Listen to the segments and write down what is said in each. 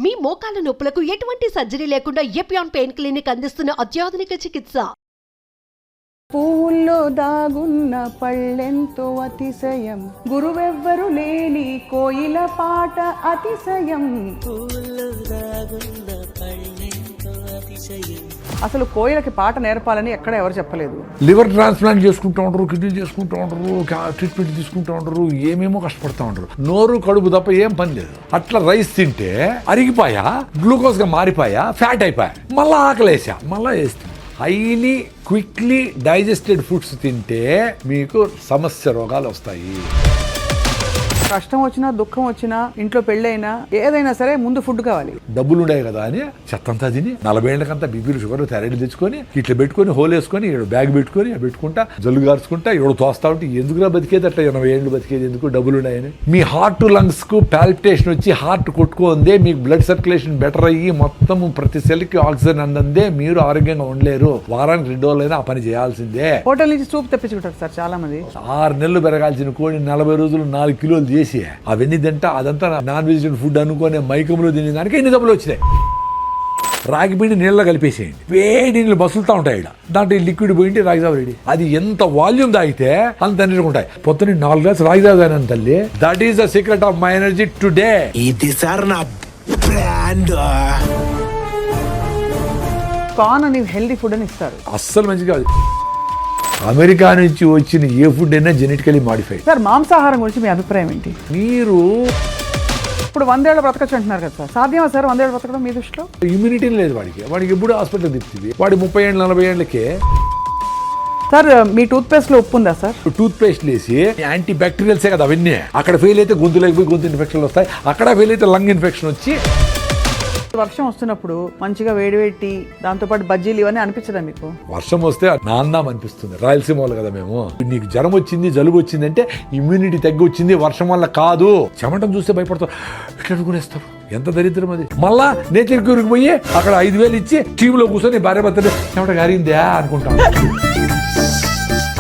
మీ మోకాల నొప్పులకు ఎటువంటి సర్జరీ లేకుండా ఎపియాన్ పెయిన్ క్లినిక్ అందిస్తున్న అత్యాధునిక చికిత్స. పూల్లో దాగున్న పళ్ళెంతో అతిశయం, గురువెవ్వరు లేని కోయిల పాట అతిశయం. అసలు కోయిలకి పాట నేర్పాలని ఎక్కడ ఎవరు చెప్పలేదు. లివర్ ట్రాన్స్ప్లాంట్ చేసుకుంటూ ఉంటారు, కిడ్నీ చేసుకుంటూ ఉంటారు, ట్రీట్మెంట్ తీసుకుంటూ ఉంటారు, ఏమేమో కష్టపడుతూ ఉంటారు. నోరు కడుపు తప్ప ఏం పని లేదు. అట్లా రైస్ తింటే అరిగిపోయా, గ్లూకోజ్ గా మారిపోయా, ఫ్యాట్ అయిపోయా, మళ్ళా ఆకలేసా, మళ్ళా వేస్తా. హైలీ క్విక్లీ డైజెస్టెడ్ ఫుడ్స్ తింటే మీకు సమస్య రోగాలు వస్తాయి. కష్టం వచ్చినా దుఃఖం వచ్చినా ఇంట్లో పెళ్ళైనా ఏదైనా సరే ముందు ఫుడ్ కావాలి. డబ్బులు ఉండే కదా అని చెత్తంతా తిని 40 ఏళ్ళకంతా బీపీలు షుగర్ థైరాయిడ్ తెచ్చుకొని ఇట్లా పెట్టుకొని హోల్ వేసుకొని బ్యాగ్ పెట్టుకొని పెట్టుకుంటా జల్లు గార్చుకుంటా తోస్తా ఉంటే ఎందుకురా బతికేది, అట్లా 80 ఏళ్ళు బతికేది ఎందుకు, డబ్బులు ఉన్నాయని. మీ హార్ట్ లంగ్స్ కు పాల్పిటేషన్ వచ్చి హార్ట్ కొట్టుకుందే, మీకు బ్లడ్ సర్క్యులేషన్ బెటర్ అయ్యి మొత్తం ప్రతి సెల్ కి ఆక్సిజన్ అందందే మీరు ఆరోగ్యంగా ఉండలేరు. వారానికి 2 రోజులైనా ఆ పని చేయాల్సిందే. హోటల్ నుంచి సూప్ తెప్పించుకుంటారు సార్ చాలా మంది. 6 నెలలు పెరగాల్సిన కోడి 40 రోజులు 4 కిలోలు చేసి అవన్నీ తింటా అదంతా నాన్ వెజిటేరియన్ ఫుడ్ అనుకునే మైకంలో తినే దానికి ఎన్ని డబ్బులు వచ్చినాయి. రాగి పిండి నీళ్ళలో కలిపేసేయండి, వేడి నీళ్ళు బసులుతూ ఉంటాయి. దాంట్లో లిక్విడ్ పోయింటి రాగిజావ రెడీ. అది ఎంత వాల్యూమ్ తాగితే అంత ఎనర్జీ ఉంటాయి. పొద్దున్న 4 గ్లాస్ రాగిజావ తాగినాను తల్లి. That is the secret of my energy today. ఇది సార్ నా బ్రాండ్. కార్న్ అని హెల్దీ ఫుడ్ అని ఇస్తారు. అస్సలు మంచిగా అమెరికా నుంచి వచ్చిన ఏ ఫుడ్ అయినా జెనెటికలీ మాడిఫైడ్. సార్ మాంసాహారం గురించి మీ అభిప్రాయం ఏంటి? మీరు ఇప్పుడు 100 ఏళ్ళు బ్రతకచ్చు అంటున్నారు కదా సార్, సాధ్యమా సార్ 100 ఏళ్ళు బ్రతకడం మీ దృష్టిలో? ఇమ్యూనిటీ లేదు వాడికి ఎప్పుడు హాస్పిటల్ తిప్పుతుంది. వాడి 30 ఏళ్ళు 40 ఏళ్ళకే. సార్ మీ టూత్ పేస్ట్ లో ఉప్పు ఉందా సార్? టూత్ పేస్ట్ వేసి యాంటీ బ్యాక్టీరియల్సే కదా అవన్నీ. అక్కడ ఫెయిల్ అయితే గొంతులోకి పోయి గొంతు ఇన్ఫెక్షన్లు వస్తాయి, అక్కడ ఫెయిల్ అయితే లంగ్ ఇన్ఫెక్షన్ వచ్చి. వర్షం వస్తున్నప్పుడు మంచిగా వేడివేటి దాంతోపాటు బజ్జీలు ఇవన్నీ అనిపించదా మీకు? వర్షం వస్తే నాందాం అనిపిస్తుంది. రాయలసీమ వాళ్ళు కదా మేము. నీకు జ్వరం వచ్చింది, జలుబు వచ్చింది అంటే ఇమ్యూనిటీ తగ్గి వచ్చింది, వర్షం వల్ల కాదు. చెమటం చూస్తే భయపడతారు, ఇట్లా అనుకునేస్తారు. ఎంత దరిద్రం అది. మళ్ళా నేచర్ క్యూర్కి పోయి అక్కడ 5,000 ఇచ్చి టీవీలో కూర్చొని భార్య భర్తలు చెమట గారిందా అనుకుంటాం.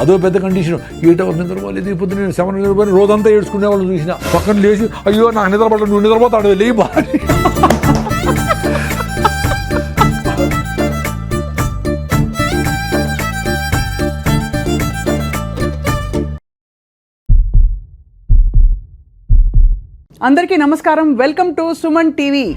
అదో పెద్ద కండిషన్. 8 hours నిద్రపోలేదు, పొద్దున్న 7 నిద్రపోయి రోజంతా ఏడ్చుకునే వాళ్ళు చూసిన. పక్కన లేచి అయ్యో నాకు నిద్రపడ, నువ్వు నిద్రపోతాడు లేయి భార్య. అందరికీ నమస్కారం, వెల్కమ్ టు సుమన్ టీవీ.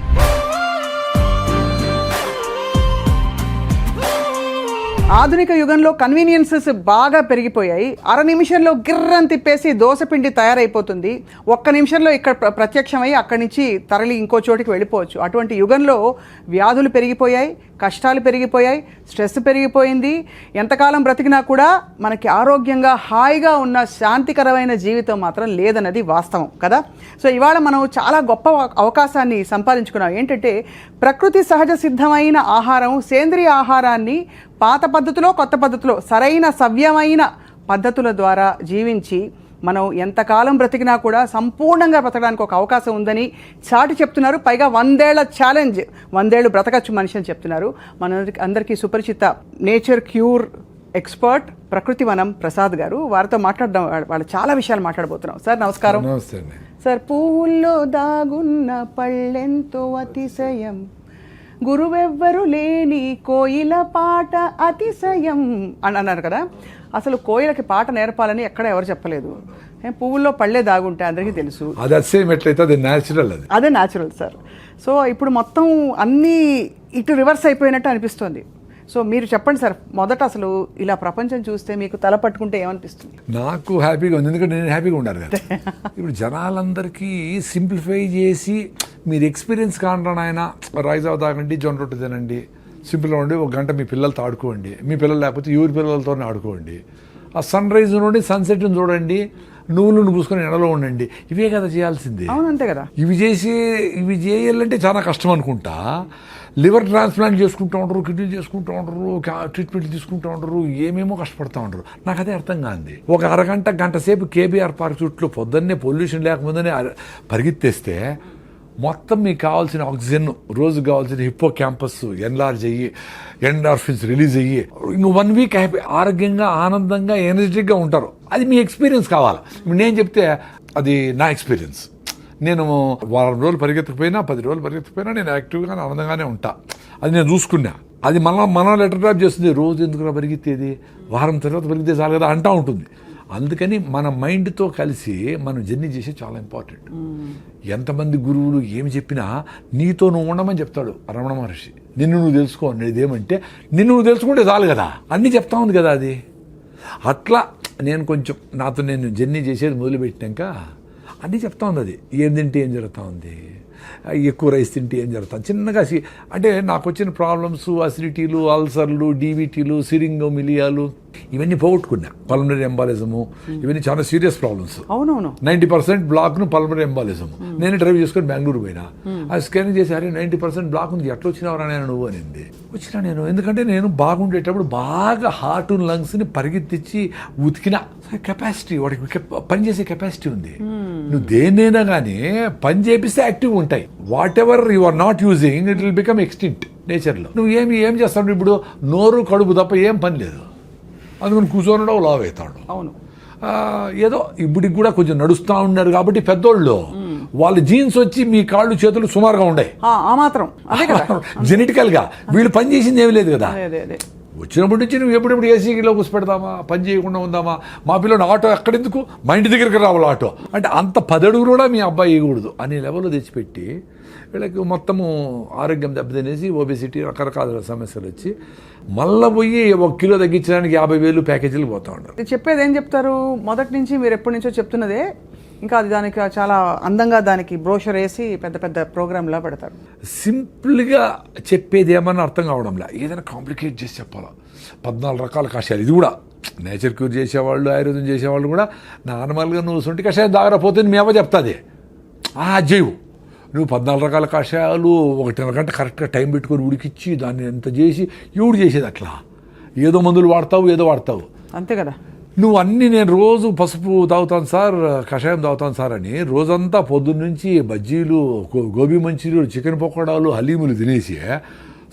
ఆధునిక యుగంలో కన్వీనియన్సెస్ బాగా పెరిగిపోయాయి. 1/2 నిమిషంలో గిర్రని తిప్పేసి దోసపిండి తయారైపోతుంది. 1 నిమిషంలో ఇక్కడ ప్రత్యక్షమై అక్కడి నుంచి తరలి ఇంకో చోటికి వెళ్ళిపోవచ్చు. అటువంటి యుగంలో వ్యాధులు పెరిగిపోయాయి, కష్టాలు పెరిగిపోయాయి, స్ట్రెస్ పెరిగిపోయింది. ఎంతకాలం బ్రతికినా కూడా మనకి ఆరోగ్యంగా హాయిగా ఉన్న శాంతికరమైన జీవితం మాత్రం లేదన్నది వాస్తవం కదా. సో ఇవాళ మనం చాలా గొప్ప అవకాశాన్ని సంపాదించుకున్నాం. ఏంటంటే ప్రకృతి సహజ సిద్ధమైన ఆహారం, సేంద్రియ ఆహారాన్ని పాత పద్ధతిలో కొత్త పద్ధతిలో సరైన సవ్యమైన పద్ధతుల ద్వారా జీవించి మనం ఎంతకాలం బ్రతికినా కూడా సంపూర్ణంగా బ్రతకడానికి ఒక అవకాశం ఉందని చాటి చెప్తున్నారు. పైగా 100 ఏళ్ల ఛాలెంజ్, 100 ఏళ్ళు బ్రతకచ్చు మనిషి అని చెప్తున్నారు. అందరికీ సుపరిచిత నేచర్ క్యూర్ ఎక్స్పర్ట్ ప్రకృతి వనం ప్రసాద్ గారు. వారితో మాట్లాడడం, వాళ్ళు చాలా విషయాలు మాట్లాడబోతున్నాం. సార్ నమస్కారం. సార్, పువ్వుల్లో దాగున్న పళ్ళెంతో అతిశయం, గురువెవ్వరు లేని కోయిల పాట అతిశయం అని అన్నారు కదా. అసలు కోయిలకి పాట నేర్పాలని ఎక్కడ ఎవరు చెప్పలేదు. పువ్వుల్లో పళ్ళే దాగుంటే అందరికీ తెలుసు. అదే న్యాచురల్ సార్. సో ఇప్పుడు మొత్తం అన్నీ ఇటు రివర్స్ అయిపోయినట్టు అనిపిస్తుంది. సో మీరు చెప్పండి సార్, మొదట అసలు ఇలా ప్రపంచం చూస్తే మీకు తల పట్టుకుంటే ఏమనిపిస్తుంది? నాకు హ్యాపీగా ఉంది, ఎందుకంటే నేను హ్యాపీగా ఉండాలి కదా. ఇప్పుడు జనాలందరికీ సింప్లిఫై చేసి మీరు ఎక్స్పీరియన్స్ కాంటాను ఆయన రైజావ తాగండి, జొన్న రొట్టె తినండి, సింపుల్గా ఉండి 1 గంట మీ పిల్లలతో ఆడుకోండి, మీ పిల్లలు లేకపోతే ఎవరి పిల్లలతోనే ఆడుకోండి, ఆ సన్ రైజ్ నుండి సన్సెట్ని చూడండి, నువ్వులను పూసుకొని ఎండలో ఉండండి. ఇవే కదా చేయాల్సింది. అవునంతే కదా. ఇవి చేయాలంటే చాలా కష్టం అనుకుంటా. లివర్ ట్రాన్స్ప్లాంట్ చేసుకుంటూ ఉంటారు, కిడ్నీ చేసుకుంటూ ఉంటారు, ట్రీట్మెంట్ తీసుకుంటూ ఉంటారు, ఏమేమో కష్టపడుతూ ఉంటారు. నాకు అదే అర్థం కాదు. ఒక గంట సేపు కేబీఆర్ పార్క్ చుట్టూ పొద్దున్నే పొల్యూషన్ లేకముందనే పరిగెత్తేస్తే మొత్తం మీకు కావాల్సిన ఆక్సిజన్, రోజుకు కావాల్సిన హిప్పో క్యాంపస్ ఎన్లార్జ్ అయ్యి ఎండార్ఫిన్స్ రిలీజ్ అయ్యి ఇంకో 1 వీక్ హ్యాపీ ఆరోగ్యంగా ఆనందంగా ఎనర్జెటిక్గా ఉంటారు. అది మీ ఎక్స్పీరియన్స్ కావాలి. నేను చెప్తే అది నా ఎక్స్పీరియన్స్. నేను వారం రోజులు పరిగెత్తకపోయినా 10 రోజులు పరిగెత్తకపోయినా నేను యాక్టివ్గా ఆనందంగానే ఉంటా. అది నేను చూసుకున్నా. అది మనం లెటర్ డ్రాప్ చేస్తుంది, రోజు ఎందుకు పరిగెత్తేది, వారం తర్వాత పరిగెత్తే చాలు కదా అంటూ ఉంటుంది. అందుకని మన మైండ్తో కలిసి మనం జర్నీ చేసేది చాలా ఇంపార్టెంట్. ఎంతమంది గురువులు ఏమి చెప్పినా నీతో నువ్వు ఉండమని చెప్తాడు రమణ మహర్షి. నిన్ను నువ్వు తెలుసుకో అనేది ఏమంటే నిన్ను నువ్వు తెలుసుకుంటే చాలు కదా, అన్నీ చెప్తా ఉంది కదా. అది అట్లా నేను కొంచెం నాతో నేను జర్నీ చేసేది మొదలుపెట్టాక అన్నీ చెప్తా ఉంది. అది ఏం తింటే ఏం జరుగుతూ ఉంది, ఎక్కువ రైస్ తింటే ఏం జరుగుతుంది, చిన్నగా అంటే నాకు వచ్చిన ప్రాబ్లమ్స్ అసిడిటీలు, అల్సర్లు, డీవీటీలు, సిరింగోమిలియాలు ఇవన్నీ పోగొట్టుకున్నా. పల్మనరీ ఎంబాలిజము ఇవన్నీ చాలా సీరియస్ ప్రాబ్లమ్స్. అవునవును 90% బ్లాక్ను పల్మనరీ ఎంబాలిజము. నేను డ్రైవ్ చేసుకొని బెంగళూరు పోయినా, ఆ స్కానింగ్ చేసి అరే 90% బ్లాక్ ఉంది, ఎట్లా వచ్చినావరా నేను నువ్వు అనింది. వచ్చినా నేను ఎందుకంటే నేను బాగుండేటప్పుడు బాగా హార్ట్ లంగ్స్ని పరిగెత్తించి ఉతికిన కెపాసిటీ, వాడికి పనిచేసే కెపాసిటీ ఉంది. నువ్వు దేన్నైనా కానీ పని చేపిస్తే యాక్టివ్ ఉంటాయి. Whatever you are not using it will become extinct నేచర్లో. నువ్వు ఏం చేస్తావు ఇప్పుడు, నోరు కడుపు తప్ప ఏం పని లేదు, అందుకని కూర్చొని లావ్ అవుతాడు. అవును ఏదో ఇప్పటికి కూడా కొంచెం నడుస్తూ ఉన్నారు కాబట్టి పెద్దోళ్ళు వాళ్ళ జీన్స్ వచ్చి మీ కాళ్ళు చేతులు సుమారుగా ఉండే ఆ మాత్రం అదే కదా. జెనెటికల్గా వీళ్ళు పని చేసింది ఏమీ లేదు కదా. అదే వచ్చినప్పటి నుంచి నువ్వు ఎప్పుడెప్పుడు ఏసీలో కూర్చోపెడదామా, పని చేయకుండా ఉందామా, మా పిల్లలు ఆటో ఎక్కడెందుకు, మా ఇంటి దగ్గరికి రావాలి ఆటో అంటే అంత 10 అడుగులు కూడా మీ అబ్బాయి వేయకూడదు అనే లెవెల్లో తెచ్చిపెట్టి వీళ్ళకి మొత్తము ఆరోగ్యం దెబ్బతినేసి ఒబెసిటీ రకరకాల సమస్యలు వచ్చి మళ్ళీ పోయి 1 కిలో తగ్గించడానికి 50,000 ప్యాకేజీలు పోతా ఉంటారు. చెప్పేది ఏం చెప్తారు, మొదటి నుంచి మీరు ఎప్పటి నుంచో చెప్తున్నదే, ఇంకా అది దానికి చాలా అందంగా దానికి బ్రోషర్ వేసి పెద్ద పెద్ద ప్రోగ్రామ్లా పెడతారు. సింపుల్గా చెప్పేది ఏమన్నా అర్థం కావడంలా, ఏదైనా కాంప్లికేట్ చేసి చెప్పాలా. 14 రకాల కషాయాలు, ఇది కూడా నేచర్ క్యూర్ చేసేవాళ్ళు, ఆయుర్వేదం చేసేవాళ్ళు కూడా నార్మల్గా నువ్వు సొంటి కషాయం దాగరపోతే మీ అవ్వ చెప్తుంది జైవు, నువ్వు 14 రకాల కషాయాలు 1.5 గంట కరెక్ట్గా టైం పెట్టుకొని ఉడికిచ్చి దాన్ని ఎంత చేసి ఎవడు చేసేది అట్లా, ఏదో మందులు వాడతావు అంతే కదా. నువ్వు అన్నీ నేను రోజు పసుపు తాగుతాను సార్, కషాయం తాగుతాను సార్ అని రోజంతా పొద్దున్న నుంచి బజ్జీలు, గోబీ మంచూరియలు, చికెన్ పకోడాలు, హలీములు తినేసి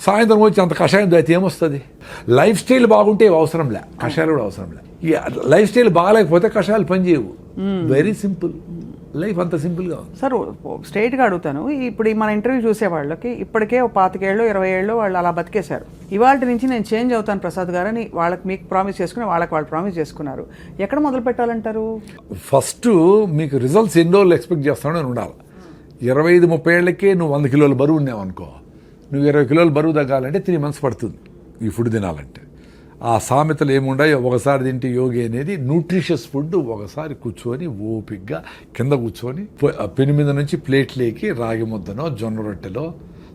సాయంత్రం వచ్చి అంత కషాయం తాగితే ఏమొస్తుంది. లైఫ్ స్టైల్ బాగుంటే అవసరంలే, కషాయాలు కూడా అవసరంలే. ఈ లైఫ్ స్టైల్ బాగాలేకపోతే కషాయాలు పనిచేయవు. వెరీ సింపుల్ లైఫ్, అంత సింపుల్గా ఉంది. సార్ స్ట్రైట్గా అడుగుతాను, ఇప్పుడు మన ఇంటర్వ్యూ చూసే వాళ్ళకి ఇప్పటికే 25 ఏళ్ళు 20 ఏళ్ళు వాళ్ళు అలా బతికేశారు. ఇవాళ నుంచి నేను చేంజ్ అవుతాను ప్రసాద్ గారు అని వాళ్ళకి మీకు ప్రామిస్ చేసుకుని వాళ్ళు ప్రామిస్ చేసుకున్నారు. ఎక్కడ మొదలు పెట్టాలంటారు? ఫస్ట్ మీకు రిజల్ట్స్ ఎన్ని రోజులు ఎక్స్పెక్ట్ చేస్తానని ఉండాలి. 25-30 ఏళ్ళకే నువ్వు 100 కిలోల బరువు ఉన్నావు అనుకో, నువ్వు 20 కిలోల బరువు తగ్గాలంటే 3 months పడుతుంది ఈ ఫుడ్ తినాలంటే. ఆ సామెతలు ఏముండాయో, ఒకసారి తింటే యోగి అనేది న్యూట్రిషియస్ ఫుడ్. ఒకసారి కూర్చొని ఓపిగ్గా కింద కూర్చొని పెను మీద నుంచి ప్లేట్లేకి రాగి ముద్దనో, జొన్న రొట్టెలో,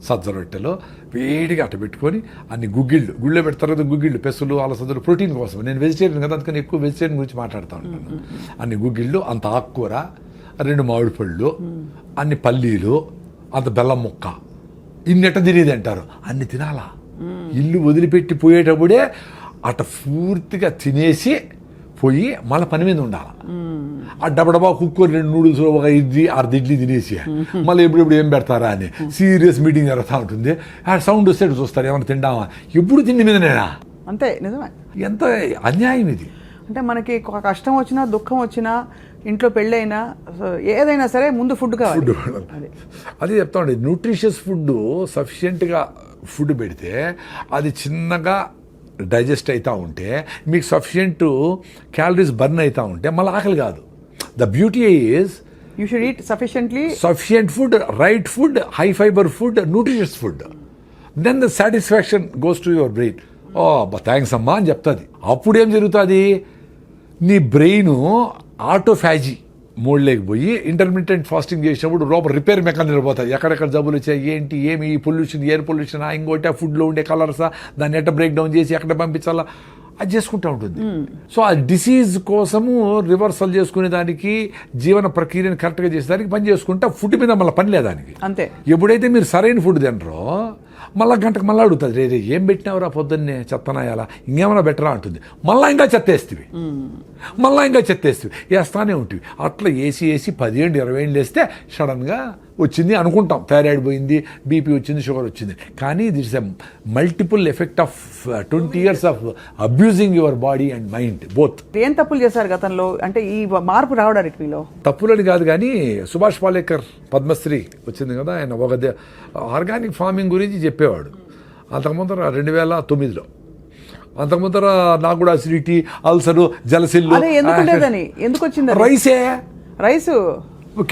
సజ్జ రొట్టెలో వేడిగా అట్ట పెట్టుకొని అన్ని గుళ్ళో పెడతారు కదా గుగ్గిళ్ళు, పెసలు, అలసందలు ప్రోటీన్ కోసం. నేను వెజిటేరియన్ కదా, అందుకని ఎక్కువ వెజిటేరియన్ గురించి మాట్లాడుతూ ఉంటాను. అన్ని గుగ్గిళ్ళు, అంత ఆకుకూర, 2 మామిడి పళ్ళు, అన్ని పల్లీలు, అంత బెల్లం ముక్క, ఇన్నెట్ట తినేది అంటారు. అన్ని తినాలా, ఇల్లు వదిలిపెట్టి పోయేటప్పుడే అట్ట పూర్తిగా తినేసి పోయి మళ్ళీ పని మీద ఉండాలి. ఆ డబ్బా కుక్కర్ 2 నూడిల్స్, ఒక అర్ధ ఇడ్లీ తినేసి మళ్ళీ ఎప్పుడు ఏం పెడతారా అని సీరియస్ మీటింగ్ జరుగుతూ ఉంటుంది. ఆ సౌండ్ వస్తే చూస్తారు ఏమైనా తింటామా, ఎప్పుడు తిండి మీద నేనా. అంతే, నిజమే. ఎంత అన్యాయం ఇది. అంటే మనకి కష్టం వచ్చినా, దుఃఖం వచ్చినా, ఇంట్లో పెళ్ళైనా, ఏదైనా సరే ముందు ఫుడ్ కావాలి. అదే చెప్తా ఉండే, న్యూట్రిషియస్ ఫుడ్ సఫిషియెంట్గా ఫుడ్ పెడితే అది చిన్నగా డైజెస్ట్ అవుతూ ఉంటే మీకు సఫిషియెంట్ క్యాలరీస్ బర్న్ అవుతూ ఉంటే మళ్ళీ ఆకలి కాదు. The beauty is you should eat sufficient food, right food, high fibre food, nutritious food. Then the satisfaction goes to your brain. Thanks అమ్మా అని చెప్తుంది. అప్పుడు ఏం జరుగుతుంది, నీ బ్రెయిన్ ఆటోఫాజీ మోడ్లోకి పోయి ఇంటర్మీడియట్ ఫాస్టింగ్ చేసినప్పుడు లోపల రిపేర్ మెకానిజం పోతుంది. ఎక్కడెక్కడ జబ్బులు వచ్చాయి, ఏంటి, ఏమి పొల్యూషన్, ఎయిర్ పొల్యూషన్, ఇంకోటి ఆ ఫుడ్లో ఉండే కలర్సా, దాన్ని ఎట్ట బ్రేక్ డౌన్ చేసి ఎక్కడ పంపించాలా అది చేసుకుంటూ ఉంటుంది. సో ఆ డిసీజ్ కోసము రివర్సల్ చేసుకునే దానికి, జీవన ప్రక్రియను కరెక్ట్గా చేసేదానికి పని చేసుకుంటా ఫుడ్ మీద మళ్ళీ పని లేదానికి. అంతే. ఎప్పుడైతే మీరు సరైన ఫుడ్ తినరో మళ్ళీ గంటకు మళ్ళీ అడుగుతుంది, రే ఏం పెట్టినావురా పొద్దున్నే, చెత్తనాయాలా, ఇంకేమైనా బెటరా అంటుంది. మళ్ళీ ఇంకా చెత్తేస్తుంది, వేస్తానే ఉంటుంది. అట్లా వేసి 10 ఏళ్ళు 20 ఏళ్ళు వేస్తే సడన్గా వచ్చింది అనుకుంటాం, థైరాయిడ్ పోయింది, బీపీ వచ్చింది, షుగర్ వచ్చింది. కానీ that's a multiple effect of 20 years of abusing your body and mind both. ఏం తప్పులు చేశారు గతంలో అంటే ఈ మార్పు రావడానికి మీలో? తప్పులని కాదు కానీ సుభాష్ పాలేకర్ పద్మశ్రీ వచ్చింది కదా, ఆయన ఒక ఆర్గానిక్ ఫార్మింగ్ గురించి చెప్పేవాడు. అంతకుముందర 2009లో, అంతకుముందర నాకు కూడా అసిడిటీ, అల్సరు, జలసిల్లు. అదే ఎందుకు వచ్చింది? రైస్,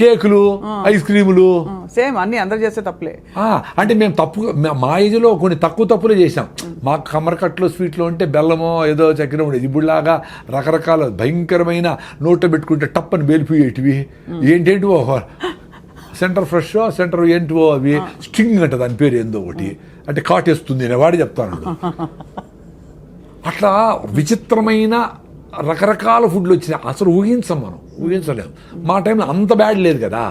కేకులు, ఐస్ క్రీములు, సేమ్ అన్ని అందరు చేస్తే తప్పులే. అంటే మేము మా ఏజ్లో కొన్ని తక్కువ తప్పులే చేసాం. మా కమ్మరకట్లో స్వీట్లో ఉంటే బెల్లమో ఏదో చక్కెర ఉండేది. ఇప్పుడులాగా రకరకాల భయంకరమైన నోట్లో పెట్టుకుంటే టప్పని బేలిపోయేటివి, ఏంటేంటివో సెంటర్ ఫ్రెష్, సెంటర్ ఏంటివో అవి స్ట్రింగ్ అంట దాని పేరు ఏందో ఒకటి, అంటే కాటేస్తుంది అని వాడి చెప్తాను. అట్లా విచిత్రమైన రకరకాల ఫుడ్లు వచ్చినాయి. అసలు ఊహించలేము. మా టైంలో అంత బ్యాడ్ లేదు కదా,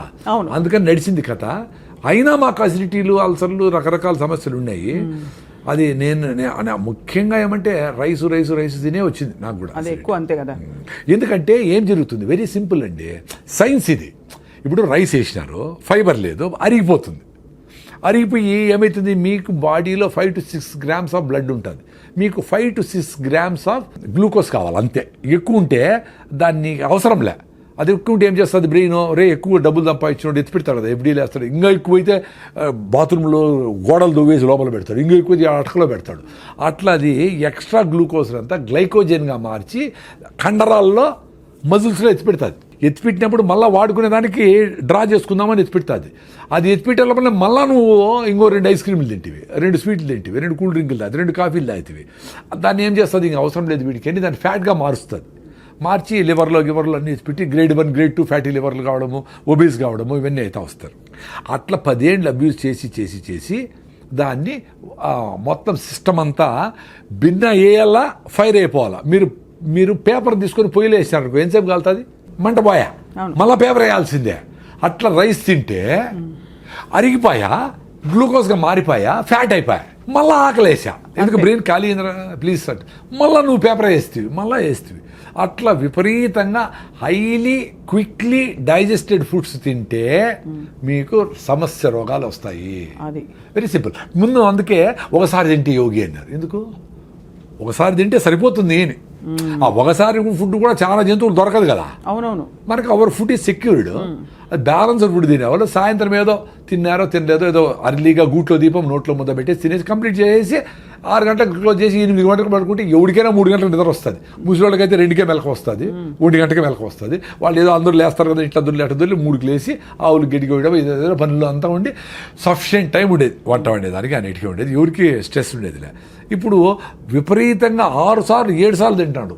అందుకని నడిచింది కథ. అయినా మాకు అసిడిటీలు, అల్సర్లు, రకరకాల సమస్యలు ఉన్నాయి. అది నేను ముఖ్యంగా ఏమంటే రైస్ తినే వచ్చింది నాకు కూడా. అది ఎక్కువ అంతే కదా. ఎందుకంటే ఏం జరుగుతుంది, వెరీ సింపుల్ అండి, సైన్స్ ఇది. ఇప్పుడు రైస్ వేసినారు, ఫైబర్ లేదు, అరిగిపోతుంది. అరిగిపోయి ఏమవుతుంది, మీకు బాడీలో 5 to 6 grams ఆఫ్ బ్లడ్ ఉంటుంది, మీకు 5 to 6 grams ఆఫ్ గ్లూకోజ్ కావాలి అంతే. ఎక్కువ ఉంటే దాన్ని అవసరంలే. అది ఎక్కువ ఉంటే ఏం చేస్తుంది బ్రెయిన్, ఎక్కువ డబ్బులు సంపాదించినోడు ఎత్తి పెడతాడు కదా, ఎఫ్డీలు వేస్తాడు. ఇంకా ఎక్కువైతే బాత్రూంలో గోడలు దువ్వేసి లోపల పెడతాడు, ఇంకా ఎక్కువైతే అటకలో పెడతాడు. అట్లా అది ఎక్స్ట్రా గ్లూకోజ్ అంతా గ్లైకోజన్గా మార్చి కండరాల్లో మజిల్స్లో ఎత్తిపెడుతుంది. ఎత్తిపెట్టినప్పుడు మళ్ళీ వాడుకునే దానికి డ్రా చేసుకుందామని ఎత్తిపెడుతుంది. అది ఎత్తిపెట్టే లోపల మళ్ళీ నువ్వు ఇంకో 2 ఐస్ క్రీములు తింటివి, 2 స్వీట్లు తింటివి, 2 కూల్ డ్రింకులు తాగి, 2 కాఫీలు తాగుతావి. దాన్ని ఏం చేస్తుంది, ఇంక అవసరం లేదు వీడికి అని దాన్ని ఫ్యాట్గా మారుస్తుంది. మార్చి లివర్లో అన్ని ఎత్తిపెట్టి గ్రేడ్ 1, గ్రేడ్ 2 ఫ్యాటీ లివర్లు కావడము, ఒబీస్ కావడము, ఇవన్నీ అయితే వస్తారు. అట్లా 10 ఏళ్ళు అబ్యూజ్ చేసి దాన్ని మొత్తం సిస్టమ్ అంతా భిన్న వేయాలా, ఫైర్ అయిపోవాలా. మీరు పేపర్ తీసుకొని పొయ్యిలో వేసినారు, ఎంతసేపు కాలుతుంది, మంట పోయా, మళ్ళీ పేపర్ వేయాల్సిందే. అట్లా రైస్ తింటే అరిగిపోయా, గ్లూకోజ్గా మారిపోయా, ఫ్యాట్ అయిపోయా, మళ్ళీ ఆకలేసా. ఎందుకు బ్రెయిన్ ఖాళీ అయిందిరా ప్లీజ్ అంటే మళ్ళీ నువ్వు పేపర్ వేస్తేవి. అట్లా విపరీతంగా హైలీ క్విక్లీ డైజెస్టెడ్ ఫుడ్స్ తింటే మీకు సమస్య రోగాలు వస్తాయి. Very simple. ముందు అందుకే ఒకసారి తింటే యోగి అన్నారు. ఎందుకు ఒకసారి తింటే సరిపోతుంది అని. ఆ ఒకసారి ఫుడ్ కూడా చాలా జంతువులు దొరకదు కదా. అవునవును. మనకు our food is secured. Balanced food తినేవాళ్ళు సాయంత్రం ఏదో తిన్నారో తినలేదో ఏదో అర్లీగా గూట్లో దీపం నోట్లో ముద్ద పెట్టేసి తినేసి కంప్లీట్ చేసి 6 గంటలకు క్లోజ్ చేసి 8 గంటలకు పడుకుంటే ఎవరికైనా 3 గంటలకు నిద్ర వస్తుంది. ముసలివాళ్ళకైతే 2కే మెలకు వస్తుంది, 1 గంటకే మెలకు వస్తుంది. వాళ్ళు ఏదో అందరూ లేస్తారు కదా, ఇట్లా దొరికి 3కి లేసి ఆవులు గడ్డికి వేయడం ఏదో పనులు అంతా ఉండి సఫిషియెంట్ టైం ఉండేది వంట వండేదానికి, అన్నిటికీ ఉండేది, ఎవరికి స్ట్రెస్ ఉండేదిలే. ఇప్పుడు విపరీతంగా 6 సార్లు 7 సార్లు తింటాడు.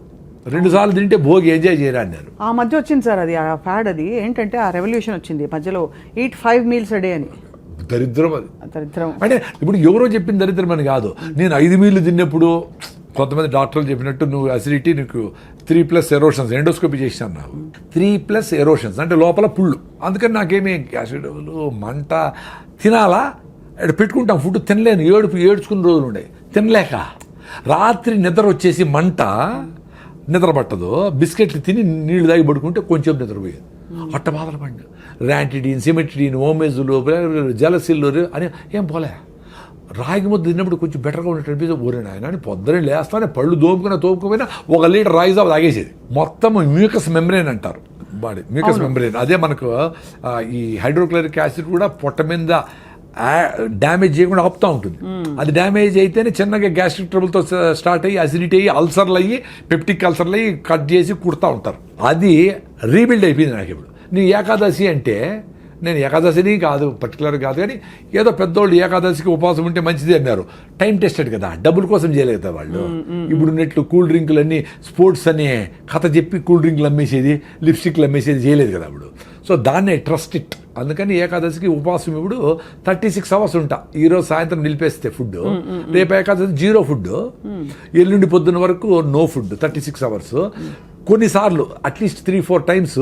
2 సార్లు తింటే భోగి ఎంజాయ్ చేయరా అన్నారు. ఆ మధ్య వచ్చింది సార్ అది, ఆ ఫ్యాడ్. అది ఏంటంటే ఆ రెవల్యూషన్ వచ్చింది మధ్యలో, eat 5 meals a day అని. దరిద్రం అది. దరిద్రం అంటే ఇప్పుడు ఎవరో చెప్పిన దరిద్రం అని కాదు. నేను 5 మీల్లు తిన్నప్పుడు కొంతమంది డాక్టర్లు చెప్పినట్టు నువ్వు అసిడిటీ, నీకు 3+ ఎరోషన్స్, ఎండోస్కోపీ చేసినాను నాకు. 3+ ఎరోషన్స్ అంటే లోపల పుళ్ళు. అందుకని నాకేమీ యాసిడ్లు, మంట, తినాలా పెట్టుకుంటాం ఫుడ్ తినలేను, ఏడ్చుకున్న రోజులు ఉండే తినలేక. రాత్రి నిద్ర వచ్చేసి మంట, నిద్ర పట్టదు, బిస్కెట్లు తిని నీళ్లు తాగి పడుకుంటే కొంచెం నిద్రపోయేది. అట్ట బాధలు పడిన ర్యాంటిడీన్, సిమెట్రిడీన్, ఓమేజులు, జలసిల్లు అని ఏం పోలే. రాగి ముద్ద తిన్నప్పుడు కొంచెం బెటర్గా ఉన్నట్టు అనిపిస్తే ఊరే నాయన అని పొద్దునే లేస్తానే పళ్ళు తోముకుపోయినా 1 లీటర్ రాగి జావ తాగేసేది. మొత్తం మ్యూకస్ మెంబ్రేన్ అంటారు బాడీ, మ్యూకస్ మెంబ్రేన్. అదే మనకు ఈ హైడ్రోక్లోరిక్ యాసిడ్ కూడా పొట్ట మీద డ్యామేజ్ చేయకుండా ఆపుతూ ఉంటుంది. అది డ్యామేజ్ అయితేనే చిన్నగా గ్యాస్ట్రిక్ ట్రబుల్తో స్టార్ట్ అయ్యి అసిడిటీ అయ్యి అల్సర్లు అయ్యి పెప్టిక్ అల్సర్లు అయ్యి కట్ చేసి కుడతా ఉంటారు. అది రీబిల్డ్ అయిపోయింది నాకు ఇప్పుడు. నీ ఏకాదశి అంటే, నేను ఏకాదశిని కాదు పర్టికులర్ కాదు కానీ ఏదో పెద్దోళ్ళు ఏకాదశికి ఉపవాసం ఉంటే మంచిది అన్నారు. టైం టెస్టెడ్ కదా, డబ్బుల కోసం చేయలేదు కదా వాళ్ళు. ఇప్పుడు నెట్లు కూల్ డ్రింకులు అన్నీ స్పోర్ట్స్ అనే కథ చెప్పి కూల్ డ్రింకులు అమ్మేసేది, లిప్స్టిక్లు అమ్మేసేది చేయలేదు కదా అప్పుడు. సో దాన్నే ట్రస్ట్ ఇట్. అందుకని ఏకాదశికి ఉపవాసం ఇప్పుడు 36 hours ఉంటా. ఈరోజు సాయంత్రం నిలిపేస్తే ఫుడ్, రేపు ఏకాదశి 0 ఫుడ్, ఎల్లుండి పొద్దున్న వరకు నో ఫుడ్ 36 hours. కొన్నిసార్లు అట్లీస్ట్ 3-4 times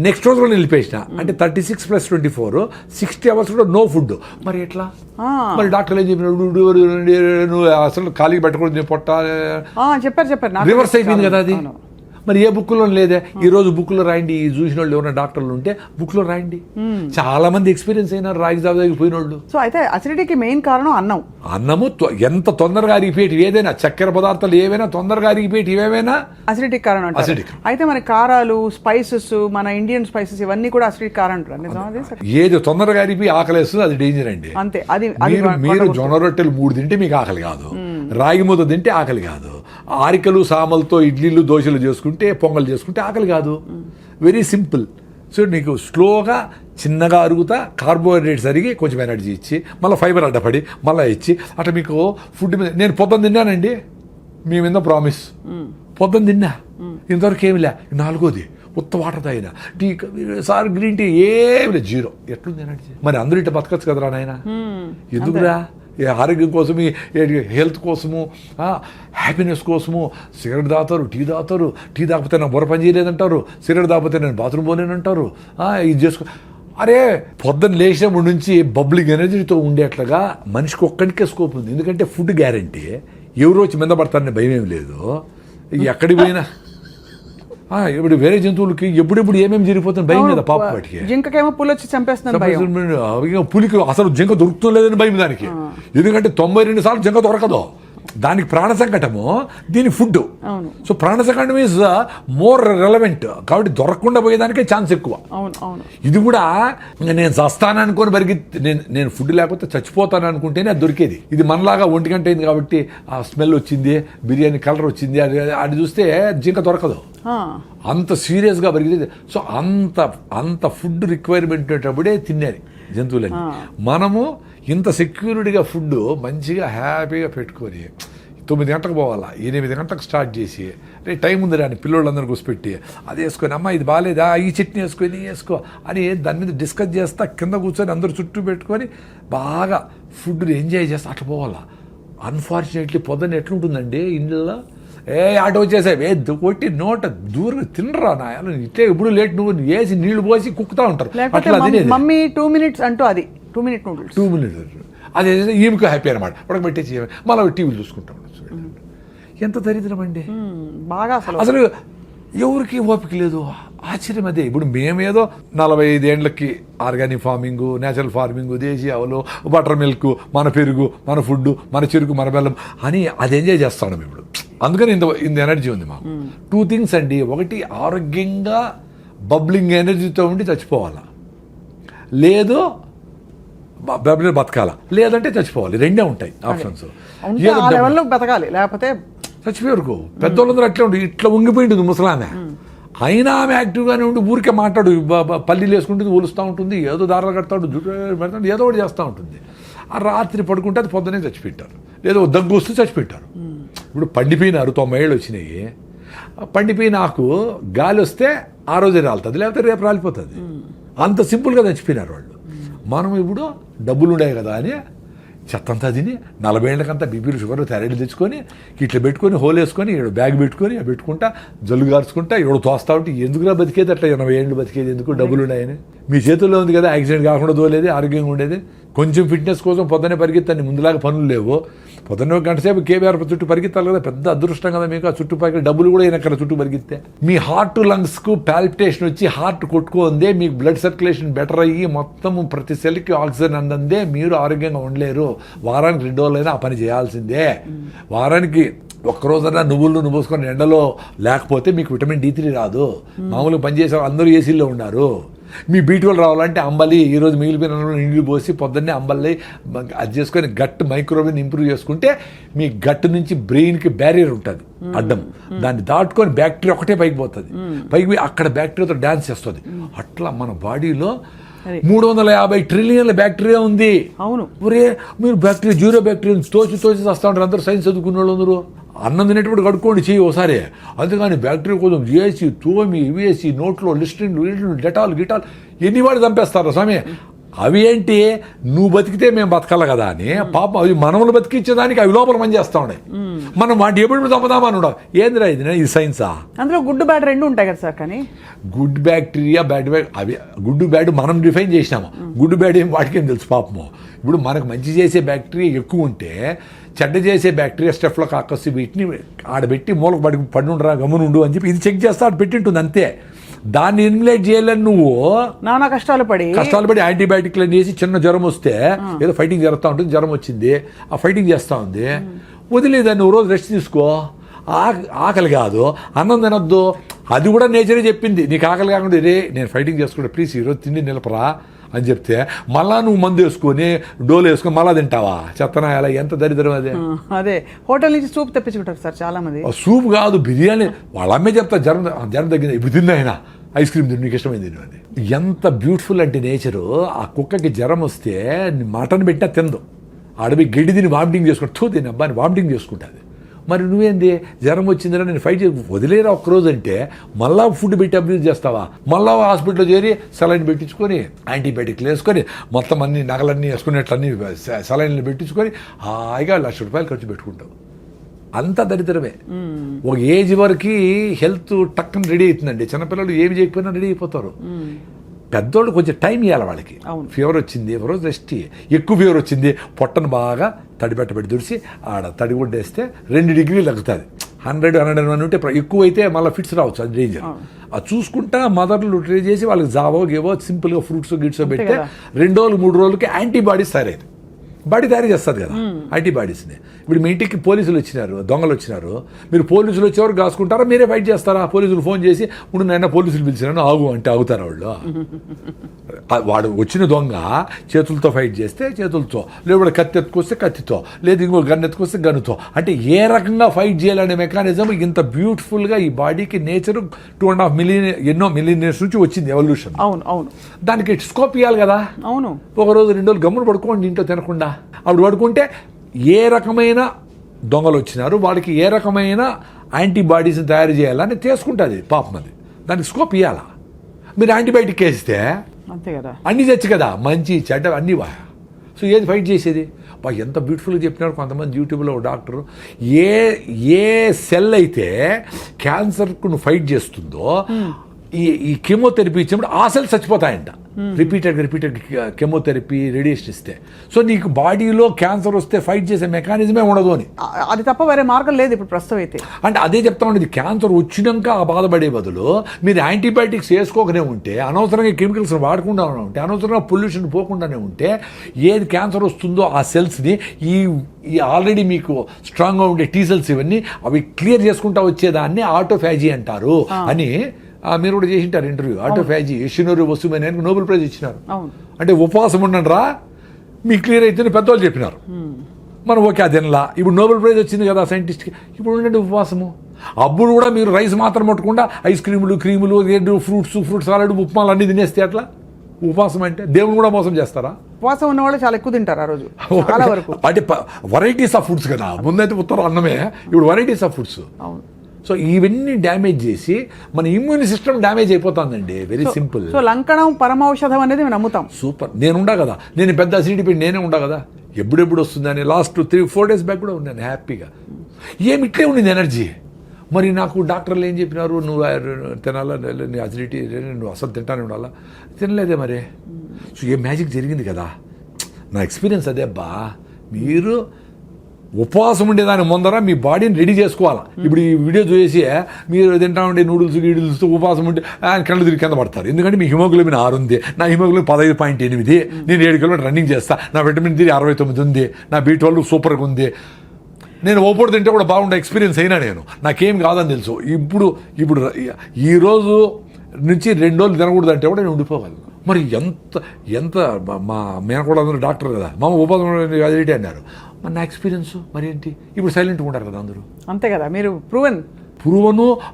నెక్స్ట్ రోజు కూడా నిలిపేసిన. అంటే 36 + 24 60 hours కూడా నో ఫుడ్. మరి ఎట్లా? మరి డాక్టర్లు ఏం చెప్పినాడు, నువ్వు అసలు ఖాళీ పెట్టకూడదు పొట్ట, చెప్పారు రివర్స్ అయిపోయింది కదా అది. మరి ఏ బుక్లో లేదే. ఈ రోజు బుక్లో రాయండి, ఈ చూసిన వాళ్ళు ఎవరైనా డాక్టర్లు ఉంటే బుక్లో రాయండి. చాలా మంది ఎక్స్పీరియన్స్ అయినారు రాగి జావ పోయిన వాళ్ళు. సో అయితే అసిడిటీకి మెయిన్ కారణం అన్నము ఎంత తొందరగా అరిగిపోయేటి ఏదైనా, చక్కెర పదార్థాలు ఏవైనా తొందరగా అరిగిపోయేటి ఏవైనా అసిడిటీ కారణం అంటారు. Acidic. అయితే మన కారాలు, స్పైసెస్, మన ఇండియన్ స్పైసెస్ ఇవన్నీ కూడా అసిడిటీ కారణం అంటారు. నిజమా అది? ఏది తొందరగా అరిగిపోయి ఆకలేస్తుంది అది డేంజర్ అండి. అంతే. అది మీరు జొన్న రొట్టెలు 3 తింటే మీకు ఆకలి కాదు, రాగి ముద్ద తింటే ఆకలి కాదు, ఆరికలు సామలతో ఇడ్లీలు దోశలు చేసుకుంటే పొంగల్ చేసుకుంటే ఆకలి కాదు. Very simple. సో నీకు స్లోగా చిన్నగా అరుగుతా కార్బోహైడ్రేట్స్ అరిగి కొంచెం ఎనర్జీ ఇచ్చి మళ్ళీ ఫైబర్ అడ్డపడి మళ్ళీ ఇచ్చి అట్లా మీకు ఫుడ్ మీద. నేను పొద్దున్న తిన్నానండి, మీ మీద ప్రామిస్, పొద్దున్న తిన్నా, ఇంతవరకు ఏమి లే. 4వది ఉత్త వాటర్ తాగిన, టీ సార్ గ్రీన్ టీ ఏమి లేదు, 0. ఎట్లుంది ఎనర్జీ? మరి అందరూ ఇట్లా బతకచ్చు కదరా నాయన. ఎందుకురా? ఆరోగ్యం కోసము, హెల్త్ కోసము, హ్యాపీనెస్ కోసము సిగరెట్ తాగుతారు, టీ తాగుతారు. టీ తాగితే నా బుర్ర పని చేయలేదంటారు, సిగరెట్ తాగితే నేను బాత్రూమ్ పోలేనంటారు. ఇది చేసుకో. అరే పొద్దున్న లేచినప్పటి నుంచి బబ్లింగ్ ఎనర్జీతో ఉండేట్లుగా మనిషికి ఒక్కడికే స్కోప్ ఉంది. ఎందుకంటే ఫుడ్ గ్యారంటీ, ఎవరు వచ్చి మీద పడతారనే భయం ఏమి లేదు. ఎక్కడికి పోయినా ఇప్పుడు వేరే జంతువులకి ఎప్పుడెప్పుడు ఏమేమి జరిగిపోతుంది భయం మీద. పాప వాటికి జింకకేమో పులి వచ్చి చంపేస్తుంది, పులికి అసలు జింక దొరుకుతుంది లేదని భయం దానికి. ఎందుకంటే 92 సార్లు జింక దొరకదు, దానికి ప్రాణ సంకటము, దీని ఫుడ్. సో ప్రాణ సంకటం ఈజ్ మోర్ రెలవెంట్, కాబట్టి దొరకకుండా పోయేదానికే ఛాన్స్ ఎక్కువ. ఇది కూడా నేను చస్తాను అనుకొని నేను ఫుడ్ లేకపోతే చచ్చిపోతాను అనుకుంటేనే అది దొరికేది. ఇది మనలాగా 1 గంట అయింది కాబట్టి ఆ స్మెల్ వచ్చింది, బిర్యానీ కలర్ వచ్చింది, అది చూస్తే జింక దొరకదు. అంత సీరియస్గా పెరిగింది. సో అంత ఫుడ్ రిక్వైర్మెంట్ ఉండేటప్పుడే తినేది జంతువులని. మనము ఇంత సెక్యూరిటీగా ఫుడ్ మంచిగా హ్యాపీగా పెట్టుకొని 9 గంటలకు పోవాలా, 8 గంటలకు స్టార్ట్ చేసి రే టైం ఉంది రాని పిల్లోళ్ళందరూ కూర్చోపెట్టి అది వేసుకొని, అమ్మ ఇది బాగాలేదా, ఈ చట్నీ వేసుకొని వేసుకో అని దాని మీద డిస్కస్ చేస్తా, కింద కూర్చొని అందరూ చుట్టూ పెట్టుకొని బాగా ఫుడ్ని ఎంజాయ్ చేస్తా అట్లా పోవాలా. అన్ఫార్చునేట్లీ పొద్దున్న ఎట్లుంటుందండి ఇంట్లో, ఆటో వచ్చేసాయి కొట్టి నోట దూరం తినరా నాయన, ఇట్లే ఇప్పుడు లేట్ నువ్వు వేసి నీళ్లు పోసి కుక్కుతా ఉంటారు. అట్లా మమ్మీ 2 minutes అంటూ అది 2 minute నూడిల్స్ 2 minutes అదే ఈమెకు హ్యాపీ అనమాట. ఉడకబెట్టేసి మళ్ళీ టీవీలు చూసుకుంటాం. ఎంత దరిద్రం అండి బాగా. అసలు ఎవరికి ఓపిక లేదు. ఆశ్చర్యం అదే. ఇప్పుడు మేమేదో 45 ఏళ్ళకి ఆర్గానిక్ ఫార్మింగ్, నేచురల్ ఫార్మింగ్, దేశీ ఆవులు, బటర్ మిల్క్, మన పెరుగు, మన ఫుడ్, మన చెరుకు, మన బెల్లం అని అది ఎంజాయ్ చేస్తాం ఇప్పుడు. అందుకని ఇంత ఎనర్జీ ఉంది మాకు. 2 things అండి. ఒకటి ఆరోగ్యంగా బబ్లింగ్ ఎనర్జీతో ఉండి చచ్చిపోవాలా, లేదు బతకాల, లేదంటే చచ్చిపోవాలి. 2 ఉంటాయి ఆప్షన్స్. బతకాలి లేకపోతే చచ్చిపోయారు. పెద్దోళ్ళందరూ అట్లే ఉండి ఇట్లా ఉంగిపోయింటుంది ముసలామె, అయినా ఆమె యాక్టివ్గానే ఉండి ఊరికే మాట్లాడు, పల్లీలు వేసుకుంటుంది, ఊలుస్తూ ఉంటుంది, ఏదో దారాలు కడతాడు, జుట్టు పెడతాడు, ఏదో ఒకటి చేస్తూ ఉంటుంది. ఆ రాత్రి పడుకుంటే అది పొద్దునే చచ్చిపెట్టారు, ఏదో దగ్గు వస్తూ చచ్చిపెట్టారు. ఇప్పుడు పండిపోయినారు, 90 ఏళ్ళు వచ్చినాయి, పండిపోయిన ఆకు గాలి వస్తే ఆ రోజే రాలుతుంది, లేకపోతే రేపు రాలిపోతుంది. అంత సింపుల్గా చచ్చిపోయినారు వాళ్ళు. మనం ఇప్పుడు డబ్బులు ఉన్నాయి కదా అని చెత్తంతా తిని 40 ఏళ్ళకంతా బీపీలు షుగర్ థైరాయిడ్ తెచ్చుకొని ఇట్లా పెట్టుకొని హోల్ వేసుకొని ఇక్కడ బ్యాగ్ పెట్టుకొని పెట్టుకుంటా జల్లు గార్చుకుంటా ఎవడో తోస్తా ఉంటే ఎందుకురా బతికేది అట్లా 80 ఏళ్ళు బతికేది ఎందుకు, డబ్బులు ఉన్నాయని. మీ చేతుల్లో ఉంది కదా, యాక్సిడెంట్ కాకుండా దోలేది, ఆరోగ్యంగా ఉండేది. కొంచెం ఫిట్నెస్ కోసం పొద్దున్నే పరిగెత్తాను, ముందులాగా పనులు లేవు. పొద్దున్న 1 గంట సేపు కేబీఆర్ చుట్టూ పరిగెత్తాలి కదా, పెద్ద అదృష్టం కదా మీకు. ఆ చుట్టుపక్కల డబ్బులు కూడా అయినా చుట్టూ పరిగెత్తే మీ హార్ట్ లంగ్స్కు పాల్పిటేషన్ వచ్చి హార్ట్ కొట్టుకుందే, మీకు బ్లడ్ సర్క్యులేషన్ బెటర్ అయ్యి మొత్తం ప్రతి సెల్కి ఆక్సిజన్ అందందే మీరు ఆరోగ్యంగా ఉండలేరు. వారానికి 2 రోజులైనా ఆ పని చేయాల్సిందే. వారానికి ఒక్కరోజైనా నువ్వులు పోసుకొని ఎండలో లేకపోతే మీకు విటమిన్ D3 రాదు. మామూలుగా పనిచేసే అందరూ ఏసీల్లో ఉన్నారు. మీ B12 రావాలంటే అంబలి, ఈరోజు మిగిలిపోయిన నీళ్ళు పోసి పొద్దున్నే అంబలి అది చేసుకొని గట్ మైక్రోబిని ఇంప్రూవ్ చేసుకుంటే మీ గట్ నుంచి బ్రెయిన్కి బ్యారియర్ ఉంటుంది అడ్డం, దాన్ని దాటుకొని బ్యాక్టీరియా ఒకటే పైకి పోతుంది, పైకి పోయి అక్కడ బ్యాక్టీరియాతో డ్యాన్స్ చేస్తుంది. అట్లా మన బాడీలో 350 ట్రిలియన్ల బ్యాక్టీరియా ఉంది. అవును. ఒరే మీరు బ్యాక్టీరియా 0 బ్యాక్టీరియా తోచి వస్తూ ఉంటారు అందరూ, సైన్స్ చదువుకున్న వాళ్ళు అందరూ. అన్నం తినేటప్పుడు కడుక్కోండి చెయ్యి ఒకసారి, అంతేగాని బ్యాక్టీరియా కోసం చేసి తోమి వేసి నోట్లో లిస్ట్రిన్లు డెటాల్ గిటాల్ ఎన్ని వాడు చంపేస్తారు స్వామి. అవి ఏంటి, నువ్వు బతికితే మేము బతకాలి కదా అని పాపం అవి మనములు బతికించేదానికి అవి లోపల పని చేస్తూ ఉన్నాయి. మనం వాటి ఎప్పుడు చంపుదామని ఉండవు. ఏందిరా ఇది సైన్సా? అందులో గుడ్ బ్యాడ్ 2 ఉంటాయి కదా సార్. కానీ గుడ్ బ్యాక్టీరియా బ్యాడ్ అవి గుడ్ బ్యాడ్ మనం డిఫైన్ చేసినాము. గుడ్ బ్యాడ్ ఏం వాటికేం తెలుసు పాపము. ఇప్పుడు మనకు మంచి చేసే బ్యాక్టీరియా ఎక్కువ ఉంటే చెడ్డ చేసే బ్యాక్టీరియా స్టెఫ్లోకాకస్ వీటిని ఆడబెట్టి మూలకు పడి ఉండరా గమ్మునుండు అని చెప్పి ఇది చెక్ చేస్తే ఆడ పెట్టింటుంది అంతే. దాన్ని ఎలిమినేట్ చేయాలని నువ్వు నానా కష్టాలు పడి యాంటీబయాటిక్లు వేసి చిన్న జ్వరం వస్తే ఏదో ఫైటింగ్ జరుగుతూ ఉంటుంది, జ్వరం వచ్చింది ఆ ఫైటింగ్ చేస్తూ ఉంది, వదిలేదాన్ని నువ్వు రోజు రెస్ట్ తీసుకో. ఆకలి కాదు అన్నం తినొద్దు, అది కూడా నేచరే చెప్పింది. నీకు ఆకలి కాకుండా రే నేను ఫైటింగ్ చేసుకుంటా ప్లీజ్ ఈరోజు తిండి నిలపరా అని చెప్తే మళ్ళా నువ్వు మందు వేసుకొని డోలు వేసుకొని మళ్ళా తింటావా? చెత్తనా ఎలా ఎంత దరిద్రం అదే. అదే హోటల్ నుంచి సూప్ తెప్పించుకుంటారు సార్ చాలా మంది. సూప్ కాదు బిర్యానీ, వాళ్ళ అమ్మే చెప్తా జ్వరం తగ్గింది ఇప్పుడు తిన్నాయినా ఐస్ క్రీమ్ తిని నీకు ఇష్టమైంది తిను అని. ఎంత బ్యూటిఫుల్ అంటే నేచరు. ఆ కుక్కకి జ్వరం వస్తే మటన్ పెట్టినా తిందు, అడవి గడ్డి తిని వామిటింగ్ చేసుకుంటా తిని అబ్బాని వామిటింగ్ చేసుకుంటుంది. మరి నువ్వేంది జ్వరం వచ్చిందిరా నేను ఫైట్ చేసి వదిలేరా ఒక్కరోజు అంటే మళ్ళా ఫుడ్ పెట్టి అబ్యూజ్ చేస్తావా? మళ్ళా హాస్పిటల్లో చేరి సెలైన్ పెట్టించుకొని యాంటీబయాటిక్లు వేసుకొని మొత్తం అన్ని నగలన్నీ వేసుకునేట్లన్నీ సెలైన్లు పెట్టించుకొని హాయిగా ₹1,00,000 ఖర్చు పెట్టుకుంటావు. అంత దరిద్రమే. ఒక ఏజ్ వరకు హెల్త్ టక్కన రెడీ అవుతుందండి. చిన్నపిల్లలు ఏమి చేయకపోయినా రెడీ అయిపోతారు. పెద్దోళ్ళు కొంచెం టైం ఇవ్వాలి వాళ్ళకి. ఫీవర్ వచ్చింది ఒక రోజు రెస్ట్, ఎక్కువ ఫీవర్ వచ్చింది పొట్టను బాగా తడిపెట్టబెట్టి దుడిసి ఆడ తడిగుడ్డ వేస్తే 2 డిగ్రీలు తగ్గుతుంది. 100 ఉంటే ఎక్కువ అయితే మళ్ళీ ఫిట్స్ రావచ్చు, అది డేంజర్. అది చూసుకుంటా మదర్లు ట్రై చేసి వాళ్ళకి జావో గేవో సింపుల్గా ఫ్రూట్స్ గిట్స్ పెడితే 2 రోజులు 3 రోజులకి యాంటీబాడీస్ తయారైంది. బాడీ తయారు చేస్తుంది కదా యాంటీబాడీస్ని. ఇప్పుడు మీ ఇంటికి పోలీసులు వచ్చినారు, దొంగలు వచ్చినారు, మీరు పోలీసులు వచ్చేవారు కాసుకుంటారా మీరే ఫైట్ చేస్తారా? పోలీసులు ఫోన్ చేసి ఇప్పుడు నైనా పోలీసులు పిలిచినాను ఆగు అంటే ఆగుతారా వాళ్ళు? వాడు వచ్చిన దొంగ చేతులతో ఫైట్ చేస్తే చేతులతో, లేకపోతే కత్తి ఎత్తుకొస్తే కత్తితో, లేదు ఇంకో గన్ ఎత్తుకొస్తే గన్నుతో. అంటే ఏ రకంగా ఫైట్ చేయాలనే మెకానిజం ఇంత బ్యూటిఫుల్గా ఈ బాడీకి నేచర్ 2.5 మిలియన్ ఎన్నో మిలియన్ ఇయర్స్ నుంచి వచ్చింది ఎవల్యూషన్. అవును అవును, దానికి స్కోప్ ఇవ్వాలి కదా. అవును, ఒక రోజు 2 రోజులు గమ్మును పడుకోండి ఇంట్లో తినకుండా. అప్పుడు పడుకుంటే ఏ రకమైన దొంగలు వచ్చినారు వాళ్ళకి ఏ రకమైన యాంటీబాడీస్ని తయారు చేయాలని తీసుకుంటుంది పాపం. అది దానికి స్కోప్ ఇవ్వాలా? మీరు యాంటీబయాటిక్ వేస్తే అంతే కదా, అన్నీ తెచ్చు కదా, మంచి చెడ్డ అన్నీ వా. సో ఏది ఫైట్ చేసేది? ఎంత బ్యూటిఫుల్గా చెప్పినారు కొంతమంది యూట్యూబ్లో డోక్టర్. ఏ సెల్ అయితే క్యాన్సర్కు నువ్వు ఫైట్ చేస్తుందో ఈ కెమోథెరపీ ఇచ్చినప్పుడు ఆ సెల్ చచ్చిపోతాయంట. రిపీటెడ్ కెమోథెరపీ రేడియేషన్ ఇస్తే. సో నీకు బాడీలో క్యాన్సర్ వస్తే ఫైట్ చేసే మెకానిజమే ఉండదు అని. అది తప్ప వేరే మార్గం లేదు ఇప్పుడు ప్రస్తుతం అయితే. అంటే అదే చెప్తా ఉండేది, క్యాన్సర్ వచ్చినాక ఆ బాధపడే బదులు మీరు యాంటీబయాటిక్స్ వేసుకోకనే ఉంటే, అనవసరంగా కెమికల్స్ వాడకుండా ఉంటే, అనవసరంగా పొల్యూషన్ పోకుండానే ఉంటే, ఏది క్యాన్సర్ వస్తుందో ఆ సెల్స్ని ఈ ఆల్రెడీ మీకు స్ట్రాంగ్గా ఉండే టీ సెల్స్ ఇవన్నీ అవి క్లియర్ చేసుకుంటా వచ్చేదాన్ని ఆటోఫాజీ అంటారు అని మీరు కూడా చేసింటారు ఇంటర్వ్యూ. ఆటోఫాజీ యషినోరి వసుమని నోబెల్ ప్రైజ్ ఇచ్చినారు. అంటే ఉపవాసం ఉండండి రా మీ క్లియర్ అయితే పెద్దవాళ్ళు చెప్పినారు. మనం ఓకే అదేనలా. ఇప్పుడు నోబెల్ ప్రైజ్ వచ్చింది కదా సైంటిస్ట్కి, ఇప్పుడు ఉండండి ఉపవాసము. అప్పుడు కూడా మీరు రైస్ మాత్రం పట్టకుండా ఐస్ క్రీములు ఫ్రూట్స్ సాలడ్ ఉప్మాలు అన్నీ తినేస్తే అట్లా ఉపవాసం అంటే దేవుని కూడా మోసం చేస్తారా? ఉపవాసం ఉన్న వాళ్ళు చాలా ఎక్కువ తింటారు ఆ రోజు చాలా వరకు. అంటే వెరైటీస్ ఆఫ్ ఫుడ్స్ కదా, ముందైతే ఉత్తరం అన్నమే, ఇప్పుడు వెరైటీస్ ఆఫ్ ఫుడ్స్. అవును. సో ఇవన్నీ డ్యామేజ్ చేసి మన ఇమ్యూన్ సిస్టమ్ డ్యామేజ్ అయిపోతుందండి. Very simple. సో లంకణం పరమౌషధం అనేది మేము నమ్ముతాం. సూపర్. నేను కదా, నేను పెద్ద అసిడిటీ పెట్టి నేనే ఉండా కదా, ఎప్పుడెప్పుడు వస్తుందని లాస్ట్ 3-4 days బ్యాక్ కూడా ఉన్నాను హ్యాపీగా. ఏమి ఇట్లే ఉండింది ఎనర్జీ. మరి నాకు డాక్టర్లు ఏం చెప్పినారు, నువ్వు తినాలా, నీ అసిడిటీ నువ్వు అసలు తింటానే ఉండాలా, తినలేదే మరి. సో ఏ మ్యాజిక్ జరిగింది కదా. నా ఎక్స్పీరియన్స్ అదే అబ్బా. మీరు ఉపవాసం ఉండేదాని ముందర మీ బాడీని రెడీ చేసుకోవాలా. ఇప్పుడు ఈ వీడియో చూసి మీరు తింటా ఉండే నూడిల్స్ ఉపవాసం ఉంటే కళ్ళు తిరిగి కింద పడతారు. ఎందుకంటే మీ హిమోగ్లోబిన్ 6 ఉంది, నా హిమోగ్లోబిన్ 15.8, నేను 7 కిలోమీటర్ రన్నింగ్ చేస్తా, నా విటమిన్ D 69 ఉంది, నా B12 సూపర్గా ఉంది, నేను ఓపోడు తింటే కూడా బాగుండే ఎక్స్పీరియన్స్ అయినా నేను, నాకేం కాదని తెలుసు. ఇప్పుడు ఈరోజు నుంచి 2 రోజులు తినకూడదు అంటే కూడా నేను ఉండిపోగలను. మరి ఎంత మా మేనకోడ అందరూ డాక్టర్ కదా, మా ఉపాధి అదిటి అన్నారు. మరి నా ఎక్స్పీరియన్స్ మరి ఏంటి, ఇప్పుడు సైలెంట్గా ఉంటారు కదా అందరూ. అంతే కదా, మీరు ప్రూవెన్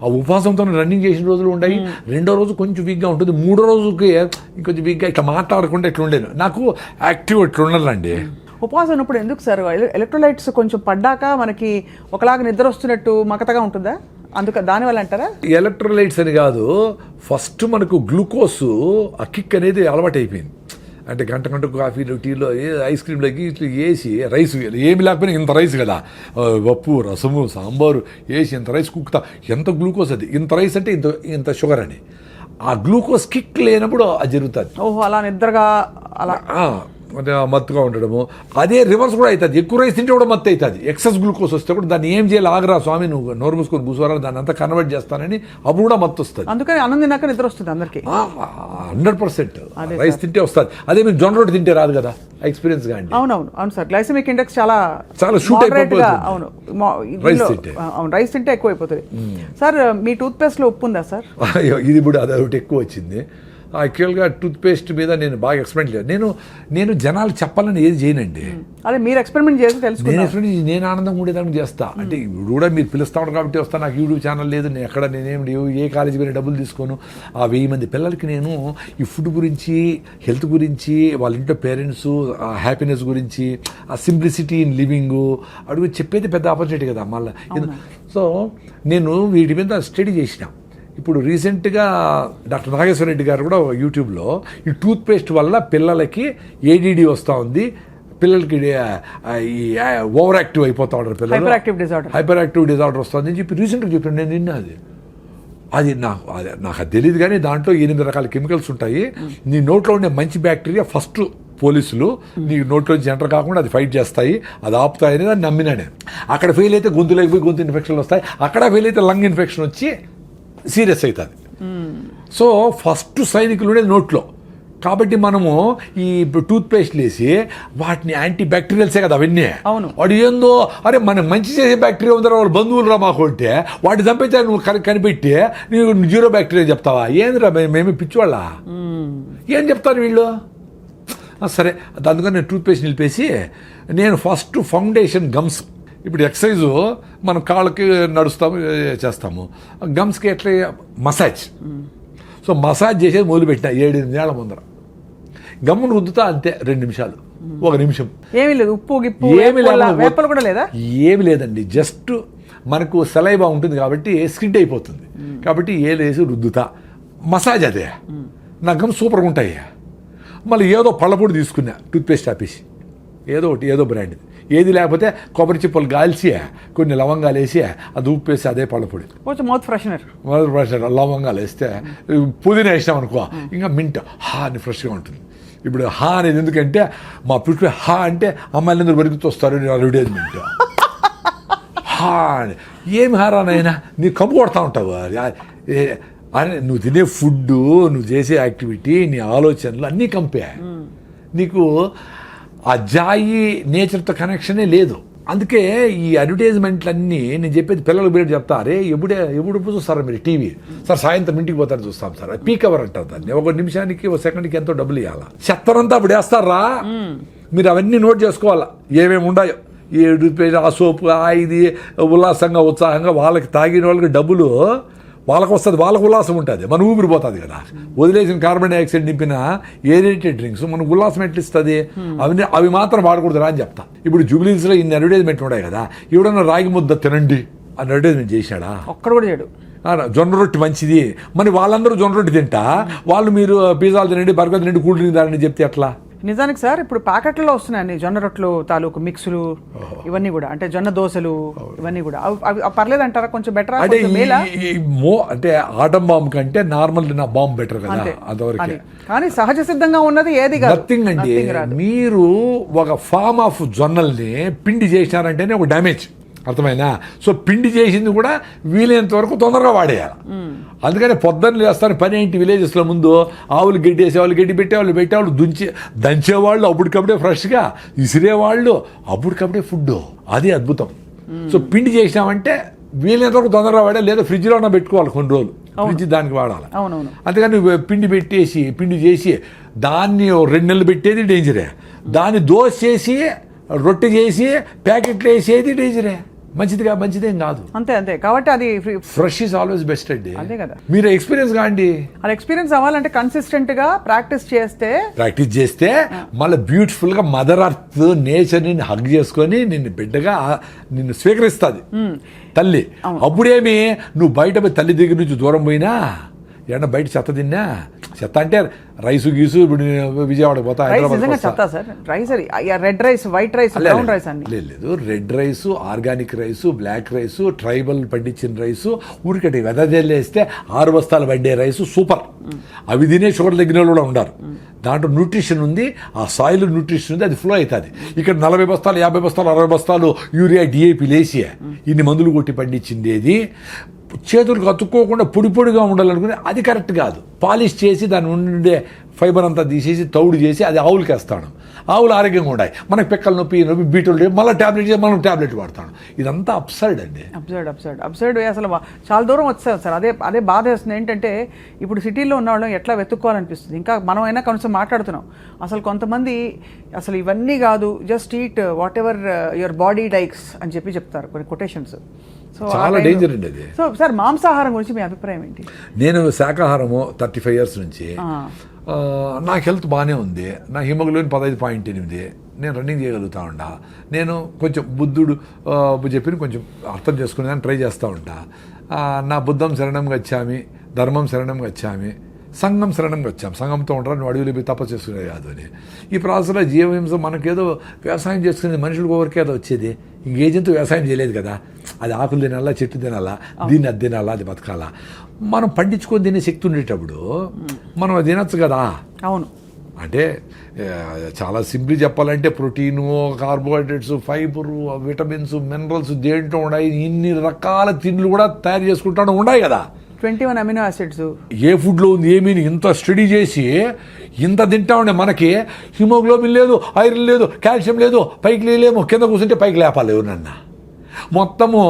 ఆ ఉపవాసంతో రన్నింగ్ చేసిన రోజులు ఉన్నాయి. 2వ రోజు కొంచెం వీక్గా ఉంటుంది, 3వ రోజుకి ఇంకొంచెం వీక్గా ఇట్లా మాట్లాడకుండా ఇట్లా ఉండేది. నాకు యాక్టివ్ ఇట్లా ఉండాలండి. ఉపవాసం ఉన్నప్పుడు ఎందుకు సార్ ఎలక్ట్రోలైట్స్ కొంచెం పడ్డాక మనకి ఒకలాగా నిద్ర వస్తున్నట్టు మకతగా ఉంటుందా? దానివల్ల అంటారా? ఎలక్ట్రోలైట్స్ అని కాదు, ఫస్ట్ మనకు గ్లూకోజ్ ఆ కిక్ అనేది అలవాటు అయిపోయింది. అంటే గంటకు కాఫీలు టీలో ఐస్ క్రీమ్లోకి ఇట్లా వేసి రైస్ ఏమి లేకపోయినా ఇంత రైస్ కదా, పప్పు రసము సాంబారు వేసి ఇంత రైస్ కుక్తా, ఎంత గ్లూకోజ్ అది, ఇంత రైస్ అంటే ఇంత షుగర్ అని. ఆ గ్లూకోజ్ కిక్ లేనప్పుడు అది జరుగుతుంది. ఓహో, అలా నిద్రగా అలా మత్తుగా ఉండడము. అదే రివర్స్ కూడా అవుతుంది, ఎక్కువ రైస్ తింటే కూడా మత్తు అవుతుంది. ఎక్సెస్ గ్లూకోజ్ వస్తే కూడా దాన్ని ఏం చేయాలి, ఆగరా స్వామి నువ్వు నోరు మూసుకొని కూర్చోరా, దాన్ని అంతా కన్వర్ట్ చేస్తానని అప్పుడు కూడా మత్తు వస్తుంది. అందుకని అన్నం తిన్నాక నిద్ర వస్తుంది అందరికి. 100% రైస్ తింటే వస్తుంది. అదే మీరు జొన్న రొట్టె తింటే రాదు కదా, ఎక్స్పీరియన్స్ గా అండి. అవును సార్, గ్లైసెమిక్ ఇండెక్స్ చాలా షూట్ moderate గా, అయిపోతుంది. అవును రైస్ తింటే. అవును, రైస్ తింటే ఎక్కువ అయిపోతుంది. సార్ మీ టూత్ పేస్ట్ లో ఉప్పు ఉందా సార్? అయ్యో, ఇది కూడా అదొకటి ఎక్కువ వచ్చింది. యాక్చువల్గా టూత్ పేస్ట్ మీద నేను బాగా ఎక్స్పెరిమెంట్ లేదు. నేను జనాలు చెప్పాలని ఏది చేయనండి. అదే మీరు ఎక్స్పెరిమెంట్ చేసి నేను తెలుసుకున్నారు. ఎక్స్పెరిమెంట్ నేను ఆనందంగా ఉండేదానికి చేస్తా. అంటే ఇప్పుడు కూడా మీరు పిలుస్తా ఉంటారు కాబట్టి వస్తా. నాకు యూట్యూబ్ ఛానల్ లేదు, నేను ఎక్కడ నేనేం ఏ కాలేజీ పోయినా డబ్బులు తీసుకోను. ఆ 1000 మంది పిల్లలకి నేను ఈ ఫుడ్ గురించి, హెల్త్ గురించి, వాళ్ళ ఇంట్లో పేరెంట్స్ హ్యాపీనెస్ గురించి, ఆ సింప్లిసిటీ ఇన్ లివింగ్ అడుగు చెప్పేది పెద్ద ఆపర్చునిటీ కదా మళ్ళీ. సో నేను వీటి మీద స్టడీ చేసిన. ఇప్పుడు రీసెంట్గా డాక్టర్ నాగేశ్వర రెడ్డి గారు కూడా యూట్యూబ్లో ఈ టూత్ పేస్ట్ వల్ల పిల్లలకి ADD వస్తూ ఉంది, పిల్లలకి ఈ ఓవర్ యాక్టివ్ అయిపోతూ ఉంటారు పిల్లలు, హైపర్ యాక్టివ్ డిజార్డర్ వస్తుంది అని చెప్పి రీసెంట్గా చెప్పాను. నేను నిన్న అది నాకు అది తెలియదు, కానీ దాంట్లో 8 రకాల కెమికల్స్ ఉంటాయి. నీ నోట్లో ఉండే మంచి బ్యాక్టీరియా ఫస్ట్ పోలీసులు నీ నోట్లోంచి ఎంటర్ కాకుండా అది ఫైట్ చేస్తాయి, అది ఆపుతాయి అనేది అని నమ్మినా నేను. అక్కడ ఫెయిల్ అయితే గొంతులోకి పోయి గొంతు ఇన్ఫెక్షన్లు వస్తాయి, అక్కడ ఫెయిల్ అయితే లంగ్ ఇన్ఫెక్షన్ వచ్చి సీరియస్ అవుతుంది. సో ఫస్ట్ సైనికులు ఉండేది నోట్లో. కాబట్టి మనము ఈ టూత్ పేస్ట్లు వేసి వాటిని యాంటీ బ్యాక్టీరియల్సే కదా అవన్నీ. వాడు ఏందో అరే మనకు మంచి చేసే బ్యాక్టీరియా ఉందా, వాళ్ళు బంధువులు రా మాకు అంటే వాటి చంపైతే నువ్వు కనిపెట్టి నీకు 0 బ్యాక్టీరియా చెప్తావా? ఏందిరా మేము పిచ్చివాళ్ళ, ఏం చెప్తారు వీళ్ళు? సరే, అందుకని నేను టూత్ పేస్ట్ నిలిపేసి నేను ఫస్ట్ ఫౌండేషన్ గమ్స్. ఇప్పుడు ఎక్సర్సైజు మనం కాళ్ళకి నడుస్తాము చేస్తాము, గమ్స్కి ఎట్లా మసాజ్. సో మసాజ్ చేసేది మొదలుపెట్టిన 7-8 ఏళ్ల ముందర. గమ్మును రుద్దుతా అంతే 2 నిమిషాలు, 1 నిమిషం. ఏమీ లేదు, ఉప్పు గిప్పు వేపలు కూడా లేదా? ఏమి లేదండి, జస్ట్ మనకు సలైవా ఉంటుంది కాబట్టి స్కిడ్ అయిపోతుంది కాబట్టి ఏలేసి రుద్దుతా, మసాజ్ అదే. నా గమ్ సూపర్గా ఉంటాయి. మళ్ళీ ఏదో పళ్ళపొడి తీసుకున్నా, టూత్పేస్ట్ ఆపేసి ఏదో బ్రాండ్, ఏది లేకపోతే కొబ్బరి చిప్పలు గాల్చి కొన్ని లవంగాలు వేసి అది ఉప్పు వేసి అదే పళ్ళపొడి, కొంచెం మౌత్ ఫ్రెషనర్, లవంగాలు వేస్తే పుదీనా వేసినాం అనుకో ఇంకా మింట్ అని ఫ్రెష్గా ఉంటుంది. ఇప్పుడు అనేది ఎందుకంటే మా పుట్టి అంటే అమ్మాయిలందరూ వరకు వస్తారు అడ్వర్టైజ్మెంట్. అని ఏమి హారానైనా నీ కమ్ము కొడతా ఉంటావు అని. నువ్వు తినే ఫుడ్, నువ్వు చేసే యాక్టివిటీ, నీ ఆలోచనలు అన్నీ కంపే. నీకు ఆ జాయి నేచర్తో కనెక్షనే లేదు. అందుకే ఈ అడ్వర్టైజ్మెంట్లన్నీ నేను చెప్పేది పిల్లలకు బయట చెప్తా, అరే ఎప్పుడు చూస్తారా మీరు టీవీ? సార్ సాయంత్రం ఇంటికి పోతారు చూస్తాం సార్, పీక్ అవర్ అంటారు దాన్ని. 1 నిమిషానికి 1 సెకండ్కి ఎంతో డబ్బులు ఇవ్వాలా. చెత్తనంతా అప్పుడు వేస్తారా, మీరు అవన్నీ నోట్ చేసుకోవాలా ఏమేమి ఉన్నాయో. ఈ రూపాయలు ఆ సోపు ఇది ఉల్లాసంగా ఉత్సాహంగా వాళ్ళకి తాగిన వాళ్ళకి డబ్బులు వాళ్ళకు వస్తుంది, వాళ్ళకు ఉల్లాసం ఉంటుంది, మన ఊపిరిపోతుంది కదా. వదిలేసిన కార్బన్ డైఆక్సైడ్ నింపిన ఏరేటెడ్ డ్రింక్స్ మనకు ఉల్లాసం ఎట్లా ఇస్తుంది? అవి మాత్రం వాడకూడదు రా అని చెప్తా. ఇప్పుడు జూబ్లీస్లో ఇన్ని అడ్వర్టైజ్మెంట్ ఉన్నాయి కదా, ఎవడన్నా రాగి ముద్ద తినండి అని అడ్వర్టైజ్మెంట్ చేశాడా? ఒక్కడు కూడా చేయడు. జొన్న రొట్టె మంచిది, మరి వాళ్ళందరూ జొన్న రొట్టె తింటా, వాళ్ళు మీరు పిజ్జాలు తినండి, బర్గర్ తినండి, కూల్ డ్రింక్ తాగండి చెప్తే ఎట్లా? నిజానికి సార్ ఇప్పుడు ప్యాకెట్లలో వస్తున్నాయండి జొన్న రొట్టెలు తాలూకు మిక్సులు, ఇవన్నీ కూడా, అంటే జొన్న దోశలు ఇవన్నీ కూడా. అవి పర్లేదు అంటారా? కొంచెం బెటర్ అంటే ఆటం బాంబు కంటే నార్మల్ బాంబు బెటర్ కదా అంతవరకు. కానీ సహజ సిద్ధంగా ఉన్నది ఏది కాదు. నథింగ్ అండి. మీరు ఒక ఫామ్ ఆఫ్ జొన్నల్ని పిండి చేసినారంటేనే ఒక డ్యామేజ్, అర్థమైనా? సో పిండి చేసింది కూడా వీలైనంత వరకు తొందరగా వాడేయాలి. అందుకని పొద్దున్న లేస్తారు పని ఏంటి, విలేజెస్లో ముందు ఆవులు గడ్డి వేసేవాళ్ళు, గడ్డి పెట్టేవాళ్ళు దంచేవాళ్ళు, అప్పటికప్పుడే ఫ్రెష్గా ఇసిరేవాళ్ళు, అప్పటికప్పుడే ఫుడ్. అది అద్భుతం. సో పిండి చేసినామంటే వీలైనంత వరకు తొందరగా వాడాలి, లేదా ఫ్రిడ్జ్లో ఉన్న పెట్టుకోవాలి కొన్ని రోజులు, ఫ్రిడ్జ్ దానికి వాడాలి. అందుకని పిండి చేసి దాన్ని 2 నెలలు పెట్టేది డేంజరే, దాన్ని దోశ చేసి రొట్టె చేసి ప్యాకెట్లు వేసేది డేంజరే, మంచిదేం కాదు. అంతే కాబట్టి అది ఫ్రెష్ ఈజ్ ఆల్వేస్ బెస్ట్ అండి. అదే కదా, మీరు ఎక్స్పీరియన్స్ కాండి. అది ఎక్స్పీరియన్స్ అవ్వాలంటే కన్సిస్టెంట్ గా ప్రాక్టీస్ చేస్తే మళ్ళీ బ్యూటిఫుల్ గా మదర్ అర్త్ నేచర్ ని హగ్ చేసుకొని నిన్ను స్వీకరిస్తుంది తల్లి. అప్పుడేమి నువ్వు బయట పోయి తల్లి దగ్గర నుంచి దూరం పోయినా ఏమన్నా బయట చెత్త తిన్నా, చెత్త అంటే రైసు గీసు ఇప్పుడు నేను విజయవాడకి పోతా, రైస్ హైదరాబాద్ నిజంగా చెత్త సార్. Rice red rice, white rice, brown rice అన్ని. లేదు, red rice, organic rice, black rice, tribal పండించిన రైసు, ఊరికటి వెదజల్లేస్తే 6 బస్తాలు పండే రైసు సూపర్. అవి తినే షుగర్ తగ్గిన వాళ్ళు కూడా ఉన్నారు. దాంట్లో న్యూట్రిషన్ ఉంది, ఆ సాయిల్ న్యూట్రిషన్ ఉంది, అది ఫ్లో అవుతుంది. ఇక్కడ 40 బస్తాలు, 50 బస్తాలు, 60 బస్తాలు యూరియా, డిఏపి లేసి ఇన్ని మందులు కొట్టి పండించింది ఏది చేతులకు అతుక్కోకుండా పొడి పొడిగా ఉండాలనుకుని అది కరెక్ట్ కాదు. పాలిష్ చేసి దాని ఉండే ఫైబర్ అంతా తీసేసి తౌడు చేసి అది ఆవులకి వేస్తాను. ఆవులు ఆరోగ్యంగా ఉన్నాయి, మనకి పెక్కల నొప్పి బీటలు మళ్ళీ ట్యాబ్లెట్ చేసి మనం ట్యాబ్లెట్ వాడతాను. ఇదంతా అప్సైడ్ అండి. అప్సైడ్ అసలు చాలా దూరం వచ్చేసాం సార్. అదే బాధ వేస్తుంది. ఏంటంటే ఇప్పుడు సిటీలో ఉన్న వాళ్ళం ఎట్లా వెతుక్కోవాలనిపిస్తుంది. ఇంకా మనమైనా కొంచెం మాట్లాడుతున్నాం. అసలు కొంతమంది అసలు ఇవన్నీ కాదు, just eat what ever your body dykes అని చెప్తారు కొన్ని కొటేషన్స్. చాలా డేంజర్ అండి అది. సో సార్, మాంసాహారం గురించి మీ అభిప్రాయం ఏంటి? నేను శాకాహారము 35 years నుంచి. నాకు హెల్త్ బాగానే ఉంది. నా హిమోగ్లోబిన్ 15.8. నేను రన్నింగ్ చేయగలుగుతా ఉంటా. నేను కొంచెం బుద్ధుడు చెప్పిన కొంచెం అర్థం చేసుకునేదాన్ని ట్రై చేస్తూ ఉంటా. నా బుద్ధం శరణం గచ్చామి, ధర్మం శరణం గచ్చామి, సంఘం శరణం వచ్చాం. సంఘంతో ఉంటారు, నువ్వు అడవిలో పోయి తపస్సు చేసుకునేది కాదు అని. ఈ ప్రాసెస్లో జీవహింస మనకేదో వ్యవసాయం చేసుకునేది మనుషులకు ఎవరికేదో వచ్చేది. ఇంకే జంతు వ్యవసాయం చేయలేదు కదా. అది ఆకులు తినాలా, చెట్టు తినాలా, దీన్ని అది తినాలా, అది బతకాలా. మనం పండించుకొని తినే శక్తి ఉండేటప్పుడు మనం అది తినచ్చు కదా. అవును. అంటే చాలా సింపుల్ చెప్పాలంటే protein, carbohydrates, fibre, vitamins, minerals దేంట్లో ఉన్నాయి. ఇన్ని రకాల తిండ్లు కూడా తయారు చేసుకుంటూ ఉన్నాయి కదా. 21 అమినో యాసిడ్స్ ఏ ఫుడ్లో ఉంది ఏమీ ఇంత స్టడీ చేసి ఇంత తింటా ఉండే మనకి హిమోగ్లోబిన్ లేదు, ఐరన్ లేదు, కాల్షియం లేదు, పైకి లేలేము, కింద కూర్చుంటే పైకి లేపాలి ఎవరన్నా. మొత్తము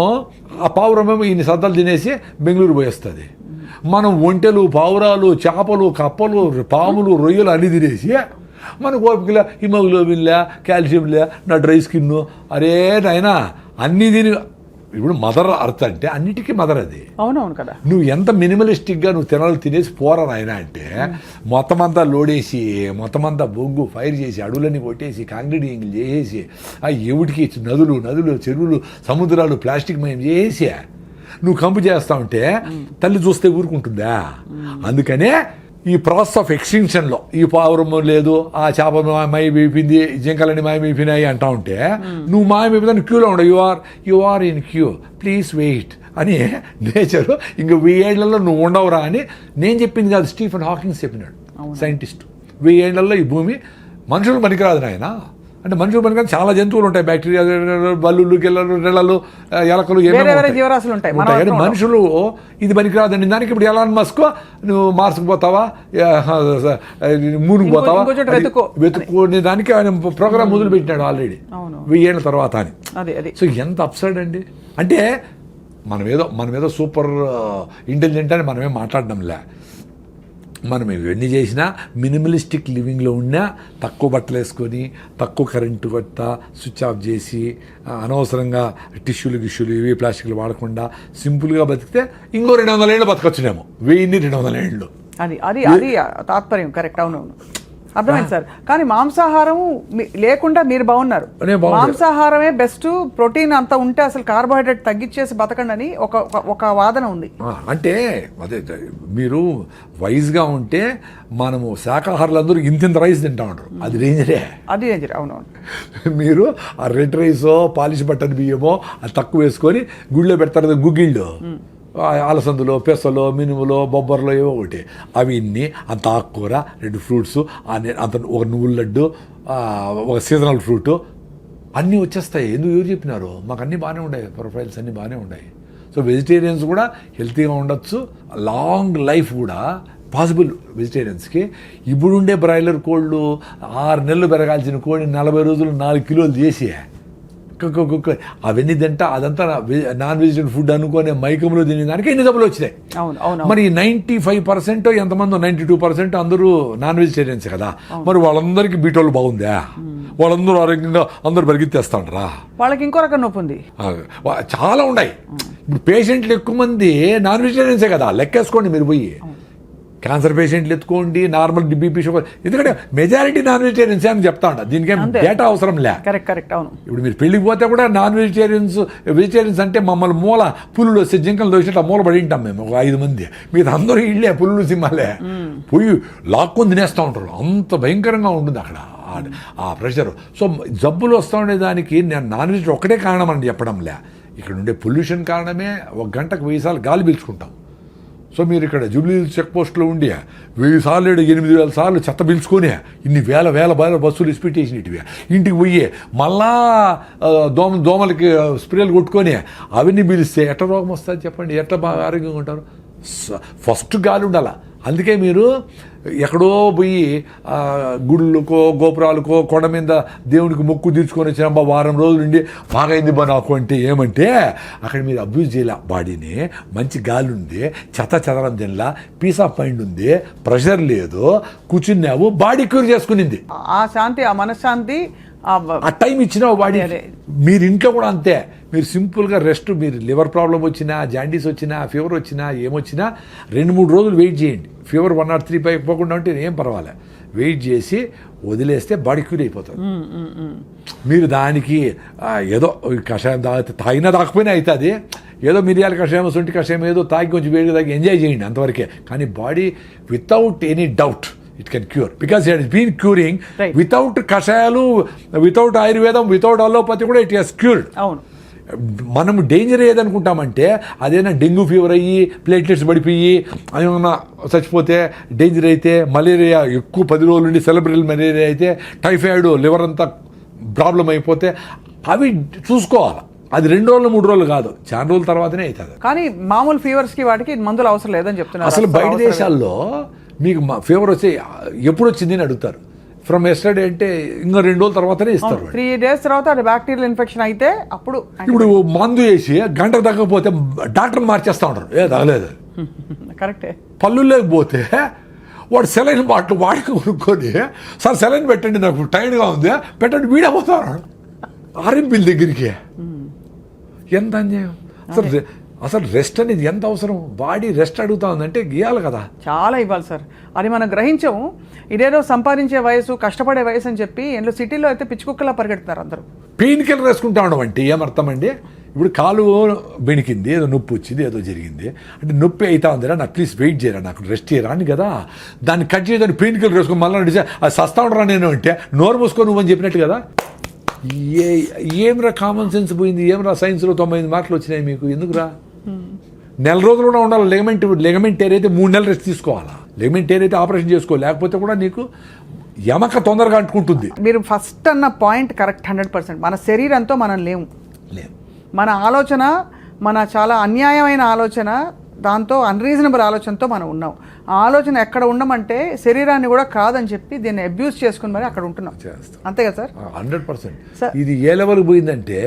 ఆ పావురమేమో ఇన్ని సద్దలు తినేసి బెంగళూరు పోయేస్తుంది. మనం ఒంటెలు, పావురాలు, చేపలు, కప్పలు, పాములు, రొయ్యలు అన్ని తినేసి మనకు ఓపికలే, హిమోగ్లోబిన్లే, కాల్షియంలే, నా డ్రై స్కిన్, అరే నాయనా అన్నీ తిని. ఇప్పుడు మదర్ అర్త్ అంటే అన్నిటికీ మదర్ అది. అవునవును కదా. నువ్వు ఎంత మినిమలిస్టిక్గా నువ్వు తినాలి తినేసి పోరా నాయన అంటే మొత్తం అంతా లోడేసి, మొత్తం అంతా బొగ్గు ఫైర్ చేసి, అడవులన్నీ కొట్టేసి, కాంక్రీటింగ్ చేసేసి, ఆ ఎవటికి నదులు, చెరువులు, సముద్రాలు ప్లాస్టిక్ మయం చేసి నువ్వు కంపు చేస్తా ఉంటే తల్లి చూస్తే ఊరుకుంటుందా? అందుకనే ఈ ప్రాసెస్ ఆఫ్ ఎక్స్టింక్షన్లో ఈ పావురము లేదు, ఆ చేప మాయమైపోయింది, జింకలని మాయమైపోయినాయి అంటా ఉంటే నువ్వు మాయమైపోయిన క్యూలో ఉండవు. You are in queue, please wait అని నేచర్ ఇంక 1000 ఏళ్లలో నువ్వు ఉండవురా అని నేను చెప్పింది కాదు, స్టీఫెన్ హాకింగ్స్ చెప్పినాడు, సైంటిస్ట్. 1000 ఏళ్లలో ఈ భూమి మనుషులు పనికిరాదు నాయన. అంటే మనుషులు పనికిరాదు, చాలా జంతువులు ఉంటాయి, బ్యాక్టీరియా, బల్లులు, గిల్లలు, రెళ్ళలు, ఎలకలు, జీవరాశులు ఉంటాయి. కానీ మనుషులు ఇది పనికిరాదండి. దానికి ఇప్పుడు ఎలాన్ మస్క్ నువ్వు మార్స్కి పోతావా, మూన్కి పోతావా, వెతుక్కునే దానికి ఆయన ప్రోగ్రామ్ మొదలు పెట్టినాడు ఆల్రెడీ 1000 ఏళ్ళ తర్వాత అని. సో ఎంత అప్సైడ్ అండి. అంటే మనం ఏదో సూపర్ ఇంటెలిజెంట్ అని మనమేం మాట్లాడడంలే. మనం ఇవన్నీ చేసినా మినిమలిస్టిక్ లివింగ్లో ఉన్నా తక్కువ బట్టలు వేసుకొని, తక్కువ కరెంటు కొట్ట స్విచ్ ఆఫ్ చేసి, అనవసరంగా టిష్యూలు ఇవి ప్లాస్టిక్లు వాడకుండా సింపుల్గా బతికితే ఇంకో 200 ఏళ్ళు బతకొచ్చునేమో. 200 ఏళ్ళు. అది తాత్పర్యం. కరెక్ట్. అవునవును, అర్థమైంది సార్. కానీ మాంసాహారము లేకుండా మీరు బాగున్నారు. మాంసాహారమే బెస్ట్, ప్రోటీన్ అంత ఉంటే అసలు కార్బోహైడ్రేట్ తగ్గించేసి బతకండి అని ఒక వాదన ఉంది. అంటే అదే మీరు వైజ్గా ఉంటే మనము శాకాహారులందరూ ఇంత రైస్ తింటా ఉంటారు, అది డేంజరే. అవునవును. మీరు ఆ రెడ్ రైసో, పాలిష్ బట్టన్ బియ్యమో అది తక్కువ వేసుకొని గుళ్ళో పెడతారు, గుగ్గిళ్ళు, అలసందులో, పెసలో, మినుములో, బొబ్బర్లో ఏవో ఒకటి, అవి ఇన్ని అంత ఆకుకూర, 2 ఫ్రూట్స్, అంత ఒక నువ్వుల లడ్డు, ఒక సీజనల్ ఫ్రూట్ అన్నీ వచ్చేస్తాయి. ఎవరు చెప్పినారు? మాకు అన్నీ బాగానే ఉన్నాయి, ప్రొఫైల్స్ అన్నీ బాగానే ఉన్నాయి. సో వెజిటేరియన్స్ కూడా హెల్తీగా ఉండొచ్చు, లాంగ్ లైఫ్ కూడా పాసిబుల్ వెజిటేరియన్స్కి. ఇప్పుడుండే బ్రాయిలర్ కోళ్ళు 6 నెలలు పెరగాల్సిన కోడి 40 రోజులు 4 కిలోలు చేసి అవన్నీ తింటా అదంతా నాన్ వెజిటేరియన్ ఫుడ్ అనుకునే మైకంలో తినేదానికి ఎన్ని జబ్బులు వచ్చినాయి. మరి 95% ఎంతమంది 92% అందరూ నాన్ వెజిటేరియన్స్ కదా. మరి వాళ్ళందరికీ బీటోలు బాగుందా? వాళ్ళందరూ ఆరోగ్యంగా అందరూ పరిగెత్తేస్తా ఉంటారా? వాళ్ళకి ఇంకో రకం నొప్పి ఉంది, చాలా ఉన్నాయి. ఇప్పుడు పేషెంట్లు ఎక్కువ మంది నాన్ వెజిటేరియన్సే కదా, లెక్కేసుకోండి మీరు పోయి. క్యాన్సర్ పేషెంట్లు ఎత్తుకోండి, నార్మల్ బీపీ షుగర్, ఎందుకంటే మెజారిటీ నాన్ వెజిటేరియన్స్ అని చెప్తా ఉంటా. దీనికేం డేటా అవసరం లే. కరెక్ట్ అవును. ఇప్పుడు మీరు పెళ్ళికి పోతే కూడా నాన్ వెజిటేరియన్స్ అంటే మమ్మల్ని మూల పులులు వస్తే జింకలు దోసినట్టు మూల పడి ఉంటాం మేము, ఒక 5 మంది. మీరు అందరూ ఇళ్ళే పులులు సింహాలే పోయి లాక్కొని తినేస్తూ ఉంటారు. అంత భయంకరంగా ఉంటుంది అక్కడ ఆ ప్రెషర్. సో జబ్బులు వస్తూ ఉండే దానికి నేను నాన్ వెజ్ ఒకటే కారణం అని చెప్పడంలే, ఇక్కడ ఉండే పొల్యూషన్ కారణమే. 1 గంటకు 1000 సార్లు గాలి పీల్చుకుంటాం. సో మీరు ఇక్కడ జూబ్లీ చెక్ పోస్ట్లో ఉండి 1000 సార్లు 8000 సార్లు చెత్త పీల్చుకొని ఇన్ని వేల బస్సులు ఇస్పిట్ చేసినవి ఇంటికి పోయి మళ్ళా దోమలకి స్ప్రేలు కొట్టుకొని అవన్నీ పీలిస్తే ఎట్లా రోగం వస్తుంది చెప్పండి? ఎట్లా బాగా ఆరోగ్యంగా ఉంటారు? ఫస్ట్ గాలి ఉండాల. అందుకే మీరు ఎక్కడో పోయి గుళ్ళకో గోపురాలకో కొండ మీద దేవునికి మొక్కు తీర్చుకొని వచ్చిన వారం రోజులు నుండి బాగా అయింది బా నాకు అంటే ఏమంటే అక్కడ మీరు అబ్యూజ్ చేయాల బాడీని. మంచి గాలి ఉంది, చెదరం తినలా, పీస్ ఆఫ్ మైండ్ ఉంది, ప్రెషర్ లేదు, కూర్చున్నావు, బాడీ క్యూర్ చేసుకునింది. ఆ శాంతి, ఆ మనశ్శాంతి, ఆ టైం ఇచ్చిన బాడీ. మీరు ఇంట్లో కూడా అంతే. మీరు సింపుల్గా రెస్ట్, మీరు లివర్ ప్రాబ్లం వచ్చినా, జాండీస్ వచ్చినా, ఫీవర్ వచ్చినా, ఏమొచ్చినా 2-3 రోజులు వెయిట్ చేయండి. ఫీవర్ 103 పై పోకుండా ఉంటే ఏం పర్వాలే. వెయిట్ చేసి వదిలేస్తే బాడీ క్యూర్ అయిపోతుంది. మీరు దానికి ఏదో కషాయం తాగినా తాకపోయినా అవుతుంది. ఏదో మిరియాల కషాయం, శొంఠి కషాయం ఏదో తాగి కొంచెం వేడిగా తాగి ఎంజాయ్ చేయండి అంతవరకే. కానీ body without any doubt it can cure, because it has been curing without కషాయాలు, వితౌట్ ఆయుర్వేదం, వితౌట్ అలోపతి కూడా it has cured. అవును. మనం డేంజర్ ఏదనుకుంటామంటే అదేనా డెంగ్యూ ఫీవర్ అయ్యి ప్లేట్లెట్స్ పడిపోయి ఏమన్నా చచ్చిపోతే డేంజర్ అయితే, మలేరియా ఎక్కువ 10 రోజుల నుండి సెలబ్రల్ మలేరియా అయితే, టైఫాయిడ్, లివర్ అంతా ప్రాబ్లం అయిపోతే అవి చూసుకోవాలి. అది 2 రోజులు 3 రోజులు కాదు, చాలా రోజుల తర్వాతనే అవుతుంది. కానీ మామూలు ఫీవర్స్కి వాటికి మందులు అవసరం లేదని చెప్తున్నారు. అసలు బయట దేశాల్లో మీకు ఫీవర్ వచ్చి ఎప్పుడు వచ్చింది అని అడుగుతారు. ఫ్రమ్ ఎస్టర్డే అంటే ఇంకా 2 రోజుల తర్వాతనే ఇస్తారు. 3 days తర్వాత అది బ్యాక్టీరియల్ ఇన్ఫెక్షన్ అయితే అప్పుడు. ఇప్పుడు మందు వేసి గంట తగ్గకపోతే డాక్టర్ మార్చేస్తూ ఉంటారు. తగలేదు కరెక్టే. పళ్ళు లేకపోతే వాడు సెలైన్ బాటిల్ వాడికి కొనుక్కొని, సార్ సెలైన్ పెట్టండి నాకు టైర్డ్గా ఉంది పెట్టండి, వీడపోతాడు ఆర్ఎంపీల దగ్గరికి. ఎంత అన్యాయం అసలు రెస్ట్ అనేది ఎంత అవసరం? బాడీ రెస్ట్ అడుగుతా ఉందంటే గీయాలి కదా, చాలా ఇవ్వాలి సార్. అది మనం గ్రహించాము. ఇదేదో సంపాదించే వయసు, కష్టపడే వయసు అని చెప్పి సిటీలో అయితే పిచ్చుకుక్కలా పరిగెడుతున్నారు అందరూ. పెయిన్ కిల్లర్ వేసుకుంటా ఉండమంటే ఏమర్థం అండి? ఇప్పుడు కాలు బెణికింది, ఏదో నొప్పి వచ్చింది, ఏదో జరిగింది అంటే నొప్పి అవుతా ఉందిరా, నాకు ప్లీజ్ వెయిట్ చేయరా, నాకు రెస్ట్ చేయరా అని కదా. దాన్ని కట్ చేయడానికి పెయిన్ కిల్లర్ వేసుకొని మళ్ళీ అది సస్తా ఉండరా నేను అంటే నోరు మూసుకో నువ్వు అని చెప్పినట్టు కదా. ఏమిరా కామన్ సెన్స్ పోయింది? ఏమిరా సైన్స్లో 98 మార్కులు వచ్చినాయి మీకు? ఎందుకురా? నెల రోజులు కూడా ఉండాలి. లెగమెంట్ టేర్ అయితే 3 నెలలు రెస్ట్ తీసుకోవాలా. లెగమెంట్ టేర్ అయితే ఆపరేషన్ చేసుకో, లేకపోతే కూడా నీకు ఎమక తొందరగా అంటుకుంటుంది. మీరు ఫస్ట్ అన్న పాయింట్ కరెక్ట్ 100%. మన శరీరంతో మనం లేము. మన ఆలోచన, మన చాలా అన్యాయమైన ఆలోచన, దాంతో అన్రీజనబుల్ ఆలోచనతో మనం ఉన్నాం. ఆ ఆలోచన ఎక్కడ ఉండమంటే శరీరాన్ని కూడా కాదని చెప్పి దీన్ని అబ్యూస్ చేసుకుని మరి అక్కడ ఉంటున్నాం. అంతే కదా సార్? 100%. ఇది ఏ లెవెల్కి పోయిందంటే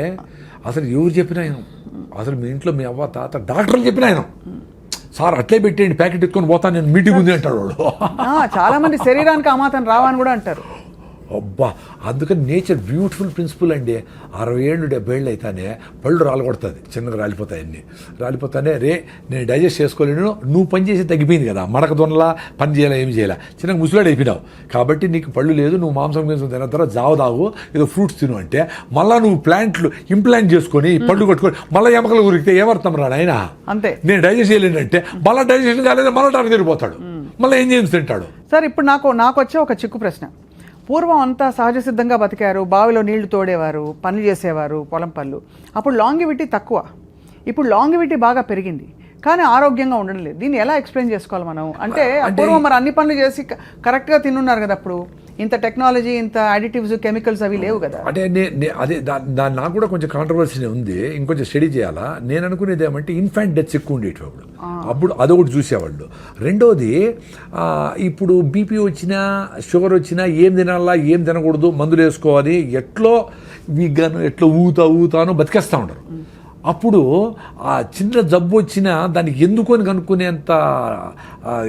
అసలు ఎవరు చెప్పినా అసలు మీ ఇంట్లో మీ అవ్వ తాత డాక్టర్లు చెప్పిన ఆయన సార్ అట్లే పెట్టేయండి ప్యాకెట్ ఎత్తుకొని పోతాను నేను మీటింగ్ ఉంది అంటాడు వాడు. చాలా మంది శరీరానికి అమాతం రావని కూడా అంటారు. అబ్బా, అందుకని నేచర్ బ్యూటిఫుల్ ప్రిన్సిపల్ అండి. 60 ఏళ్ళు 70 ఏళ్ళు అయితేనే పళ్ళు రాలగొడుతుంది, చిన్నగా రాలిపోతాయి. అన్నీ రాలిపోతానే రే నేను డైజెస్ట్ చేసుకోలేను, నువ్వు పని చేసి తగ్గిపోయింది కదా, మడక దొనలా పని చేయాలా ఏమి చేయాలా, చిన్నగా ముసలాడు అయిపోయినావు కాబట్టి నీకు పళ్ళు లేదు, నువ్వు మాంసం తిన్న తర్వాత జావ తాగు, ఏదో ఫ్రూట్స్ తిను అంటే మళ్ళీ నువ్వు ప్లాంట్లు ఇంప్లాంట్ చేసుకొని పళ్ళు కట్టుకొని మళ్ళీ ఎమకలు ఉరికితే ఏమర్థం రా ఆయన? అంతే. నేను డైజెస్ట్ చేయలేనంటే మళ్ళీ డైజెషన్ కాలేదు, మళ్ళీ టానికి తిరిగిపోతాడు, మళ్ళీ ఏం చేసి తింటాడు. సార్ ఇప్పుడు నాకు వచ్చే ఒక చిక్కు ప్రశ్న. పూర్వం అంతా సహజ సిద్ధంగా బతికారు, బావిలో నీళ్లు తోడేవారు, పనులు చేసేవారు, పొలం పనులు. అప్పుడు లాంగివిటీ తక్కువ, ఇప్పుడు లాంగివిటీ బాగా పెరిగింది కానీ ఆరోగ్యంగా ఉండడం లేదు. దీన్ని ఎలా ఎక్స్ప్లెయిన్ చేసుకోవాలి మనం? అంటే పూర్వం మరి అన్ని పనులు చేసి కరెక్ట్గా తిన్నున్నారు కదా, అప్పుడు ఇంత టెక్నాలజీ, ఇంత అడిటివ్స్, కెమికల్స్ అవి లేవు కదా. అంటే అదే దాని నాకు కూడా కొంచెం కాంట్రవర్సీ ఉంది, ఇంకొంచెం స్టడీ చేయాలా. నేను అనుకునేది ఏమంటే ఇన్ఫాంట్ డెత్స్ ఎక్కువ ఉండేటప్పుడు, అప్పుడు అదొకటి చూసేవాళ్ళు. రెండోది ఇప్పుడు బీపీ వచ్చినా షుగర్ వచ్చినా ఏం తినాలా ఏం తినకూడదు, మందులు వేసుకోవాలి, ఎట్లో వీగాను ఎట్లా ఊతాను బతికేస్తూ ఉంటారు. అప్పుడు ఆ చిన్న జబ్బు వచ్చినా దానికి ఎందుకు అని కనుక్కునేంత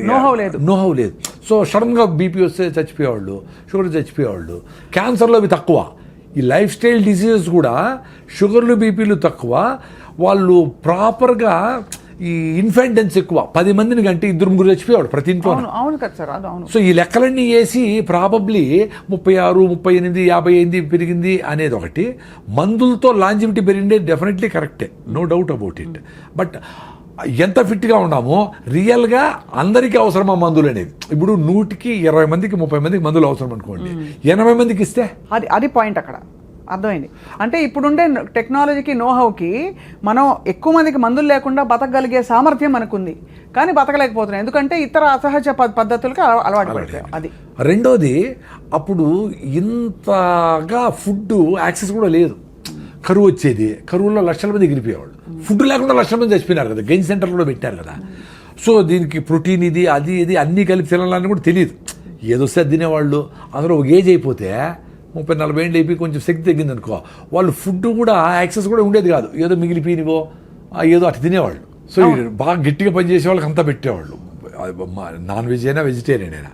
నోహవ్ లేదు. సో సడన్గా బీపీ వస్తే చచ్చిపోయేవాళ్ళు, షుగర్ చచ్చిపోయేవాళ్ళు. క్యాన్సర్లో అవి తక్కువ. ఈ లైఫ్ స్టైల్ డిసీజెస్ కూడా షుగర్లు బీపీలు తక్కువ. వాళ్ళు ప్రాపర్గా ఈ ఇన్ఫెంటెన్స్ ఎక్కువ, 10 మందిని కంటే 2-3 చచ్చిపోయాడు ప్రతి ఇంట్లో. అవును కదా సార్, అది అవును. సో ఈ లెక్కలన్నీ వేసి ప్రాబబ్లీ 36, 38, 58 పెరిగింది అనేది ఒకటి. మందులతో లాంజివిటీ పెరిగిందే డెఫినెట్లీ కరెక్టే, no doubt about it. But ఎంత ఫిట్గా ఉన్నామో రియల్గా అందరికీ అవసరమా మందులు అనేది. ఇప్పుడు 100కి 20 మందికి 30 మందికి మందులు అవసరం అనుకోండి, 80 మందికి ఇస్తే అది పాయింట్ అక్కడ అర్థమైంది. అంటే ఇప్పుడుండే టెక్నాలజీకి, నోహౌకి మనం ఎక్కువ మందికి మందులు లేకుండా బతకగలిగే సామర్థ్యం మనకుంది, కానీ బతకలేకపోతున్నాం ఎందుకంటే ఇతర అసహజ పద్ధతులకి అలవాటు పడిపోయాం. అది రెండోది, అప్పుడు ఇంతగా ఫుడ్ యాక్సెస్ కూడా లేదు. కరువు వచ్చేది, కరువులో లక్షల మంది ఎగిరిపోయేవాళ్ళు. ఫుడ్ లేకుండా లక్షల మంది చచ్చిపోయినారు కదా, గెయిన్ సెంటర్లో కూడా పెట్టారు కదా. సో దీనికి ప్రోటీన్ ఇది అది ఇది అన్నీ కలిపి తినాలని కూడా తెలియదు, ఏదో వస్తే తినేవాళ్ళు. అందరూ ఒక ఏజ్ అయిపోతే 30-40 ఏళ్ళు అయిపోయి కొంచెం శక్తి తగ్గింది అనుకో, వాళ్ళు ఫుడ్ కూడా యాక్సెస్ కూడా ఉండేది కాదు, ఏదో మిగిలిపోయినవో ఏదో అటు తినేవాళ్ళు. సో బాగా గట్టిగా పనిచేసే వాళ్ళకి అంతా పెట్టేవాళ్ళు, నాన్ వెజ్ అయినా వెజిటేరియన్ అయినా.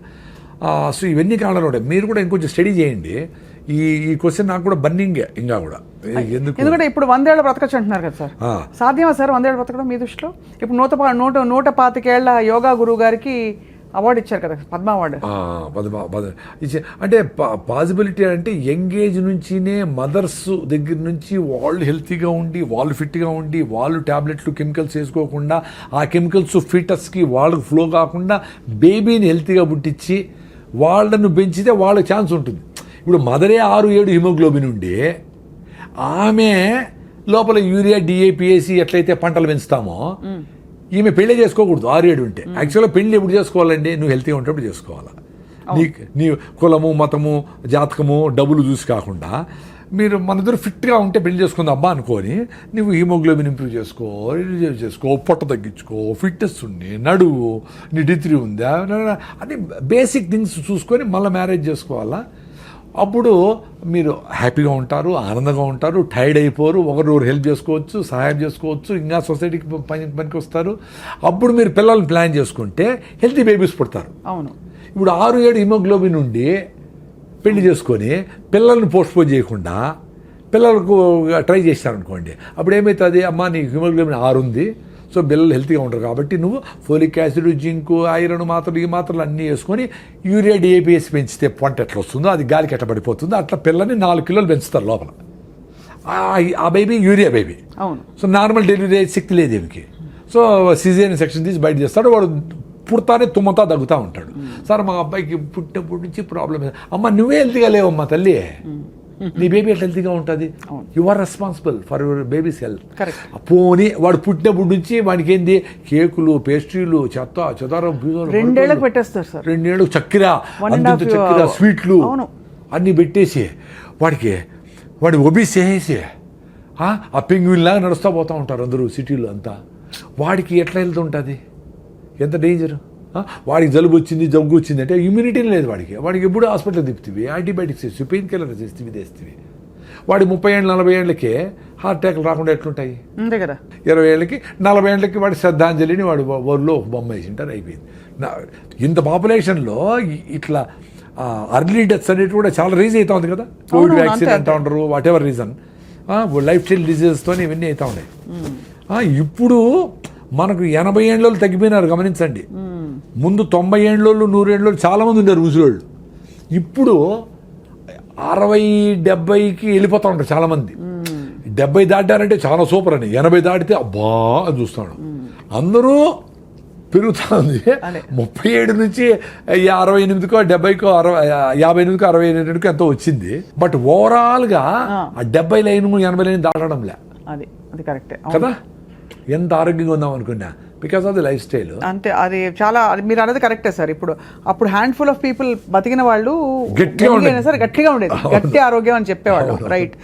సో ఇవన్నీ కారణాలు ఉంటాయి. మీరు కూడా ఇంకొంచెం స్టడీ చేయండి. ఈ క్వశ్చన్ నాకు కూడా బర్నింగే ఇంకా కూడా. ఎందుకంటే ఇప్పుడు 100 ఏళ్ళు బ్రతకచ్చు అంటున్నారు కదా సార్, సాధ్యమా సార్ 100 ఏళ్ళు బ్రతకడం మీ దృష్టిలో? ఇప్పుడు 125 ఏళ్ల యోగా గురువు గారికి అవార్డు ఇచ్చారు కదా, పద్మ అవార్డు. అంటే పాసిబిలిటీ అంటే యంగ్ ఏజ్ నుంచినే మదర్స్ దగ్గర నుంచి వాళ్ళు హెల్తీగా ఉండి, వాళ్ళు ఫిట్గా ఉండి, వాళ్ళు ట్యాబ్లెట్లు కెమికల్స్ వేసుకోకుండా, ఆ కెమికల్స్ ఫీటస్కి వాళ్ళకి ఫ్లో కాకుండా బేబీని హెల్తీగా పుట్టించి వాళ్ళను పెంచితే వాళ్ళకి ఛాన్స్ ఉంటుంది. ఇప్పుడు మదరే 6-7 హిమోగ్లోబిన్ ఉండి ఆమె లోపల యూరియా, డిఏపిఏసి ఎట్లయితే పంటలు పెంచుతామో, ఈమె పెళ్లి చేసుకోకూడదు 6-7 ఉంటే. యాక్చువల్గా పెళ్లి ఎప్పుడు చేసుకోవాలండి? నువ్వు హెల్తీగా ఉంటప్పుడు చేసుకోవాలా. నీ కులము, మతము, జాతకము, డబ్బులు చూసి కాకుండా మీరు మన దగ్గర ఫిట్గా ఉంటే పెళ్లి చేసుకుందాం అబ్బా అనుకొని, నువ్వు హిమోగ్లోబిన్ ఇంప్రూవ్ చేసుకో, పొట్ట తగ్గించుకో, ఫిట్నెస్ ఉండి, నడువు, నీ డిగ్రీ ఉందా అని బేసిక్ థింగ్స్ చూసుకొని మళ్ళీ మ్యారేజ్ చేసుకోవాలా. అప్పుడు మీరు హ్యాపీగా ఉంటారు, ఆనందంగా ఉంటారు, టైర్డ్ అయిపోరు, ఒకరు హెల్ప్ చేసుకోవచ్చు, సహాయం చేసుకోవచ్చు, ఇంకా సొసైటీకి పనికి వస్తారు. అప్పుడు మీరు పిల్లల్ని ప్లాన్ చేసుకుంటే హెల్తీ బేబీస్ పుడతారు. అవును. ఇప్పుడు 6-7 హిమోగ్లోబిన్ ఉండి పెళ్లి చేసుకొని పిల్లల్ని పోస్ట్పోన్ చేయకుండా పిల్లలకు ట్రై చేశారనుకోండి, అప్పుడు ఏమవుతుంది? అమ్మ నీ హిమోగ్లోబిన్ 6 ఉంది, సో పిల్లలు హెల్తీగా ఉంటారు కాబట్టి నువ్వు ఫోలిక్ యాసిడ్, జింకు, ఐరన్ మాత్రలు, ఈ మాత్రలు అన్నీ వేసుకొని యూరియా, డిఏపిఎస్ పెంచితే పొంట ఎట్లా వస్తుందో అది గాలికి ఎట్లా పడిపోతుందో అట్లా పిల్లని 4 కిలోలు పెంచుతారు లోపల. ఆ బేబీ యూరియా బేబీ. అవును. సో నార్మల్ డెలివరీ శక్తి లేదు ఏమికి. సో సిజేరియన్ సెక్షన్ తీసి బయట చేస్తాడు, వాడు పుడతానే తుమ్మతా తగ్గుతూ ఉంటాడు. సార్ మా అబ్బాయికి పుట్టినప్పటి నుంచి ప్రాబ్లం. అమ్మ నువ్వే హెల్తీగా లేవమ్మా తల్లి, నీ బేబీ ఎట్లా హెల్తీగా ఉంటుంది? You are responsible for your baby's health. పోనీ వాడు పుట్టినప్పటి నుంచి వాడికి ఏంది కేకులు, పేస్ట్రీలు, చెదారం 2 ఏళ్ళకి పెట్టేస్తారు సార్. 2 ఏళ్ళకు చక్కెర, స్వీట్లు అన్నీ పెట్టేసి వాడి ఒబీస్ చేసేసి ఆ పెంగ్విన్ లాగా నడుస్తూ పోతూ ఉంటారు అందరూ సిటీలో అంతా. వాడికి ఎట్లా హెల్త్ ఉంటుంది? ఎంత డేంజర్. వాడికి జలుబు వచ్చింది, జబ్బు వచ్చింది అంటే ఇమ్యూనిటీ లేదు వాడికి ఎప్పుడు హాస్పిటల్ తిప్పుతీవి, యాంటీబయాటిక్స్ వేస్తావి, పెయిన్ కిల్లర్స్ వేస్తేవి. వాడి 30 ఏళ్ళు 40 ఏళ్ళకే హార్ట్ అటాక్లు రాకుండా ఎట్లుంటాయి? అంతే కదా. 20 ఏళ్ళకి 40 ఏళ్ళకి వాడి శ్రద్ధాంజలిని వాడు ఊరిలో ఒక బొమ్మ వేసింటారు, అయిపోయింది. ఇంత పాపులేషన్లో ఇట్లా అర్లీ డెత్స్ అనేవి కూడా చాలా రీజన్ అవుతా ఉంది కదా. కోవిడ్ వ్యాక్సిన్ అంటూ ఉంటారు, whatever reason, lifestyle డిజీజెస్తో ఇవన్నీ అవుతా ఉన్నాయి. ఇప్పుడు మనకు 80 ఏళ్ళలో తగ్గిపోయినారు గమనించండి. ముందు 90 ఏళ్ళోళ్ళు 100 ఏళ్ళోళ్ళు చాలామంది ఉన్నారు ముసలోళ్ళు. ఇప్పుడు 60-70కి వెళ్ళిపోతూ ఉంటారు చాలామంది. 70 దాటారంటే చాలా సూపర్ అని, 80 దాటితే అబ్బా అని చూస్తాడు. అందరూ పెరుగుతూ ఉంది. 37 నుంచి 68కో 70కో 58కో 68కో ఎంతో వచ్చింది. బట్ ఓవరాల్గా ఆ 70 లైన్ 80 లైన్ దాటడంలే. అది కరెక్టే కదా. ఎంత ఆరోగ్యంగా ఉందాం అనుకున్నా because of the life style. అంతే, అది చాలా మీరు అనేది కరెక్టే సార్. అప్పుడు హ్యాండ్ఫుల్ ఆఫ్ పీపుల్ బతికిన వాళ్ళు గట్టిగా ఉండేది, గట్టి ఆరోగ్యం అని చెప్పేవాళ్ళు. రైట్.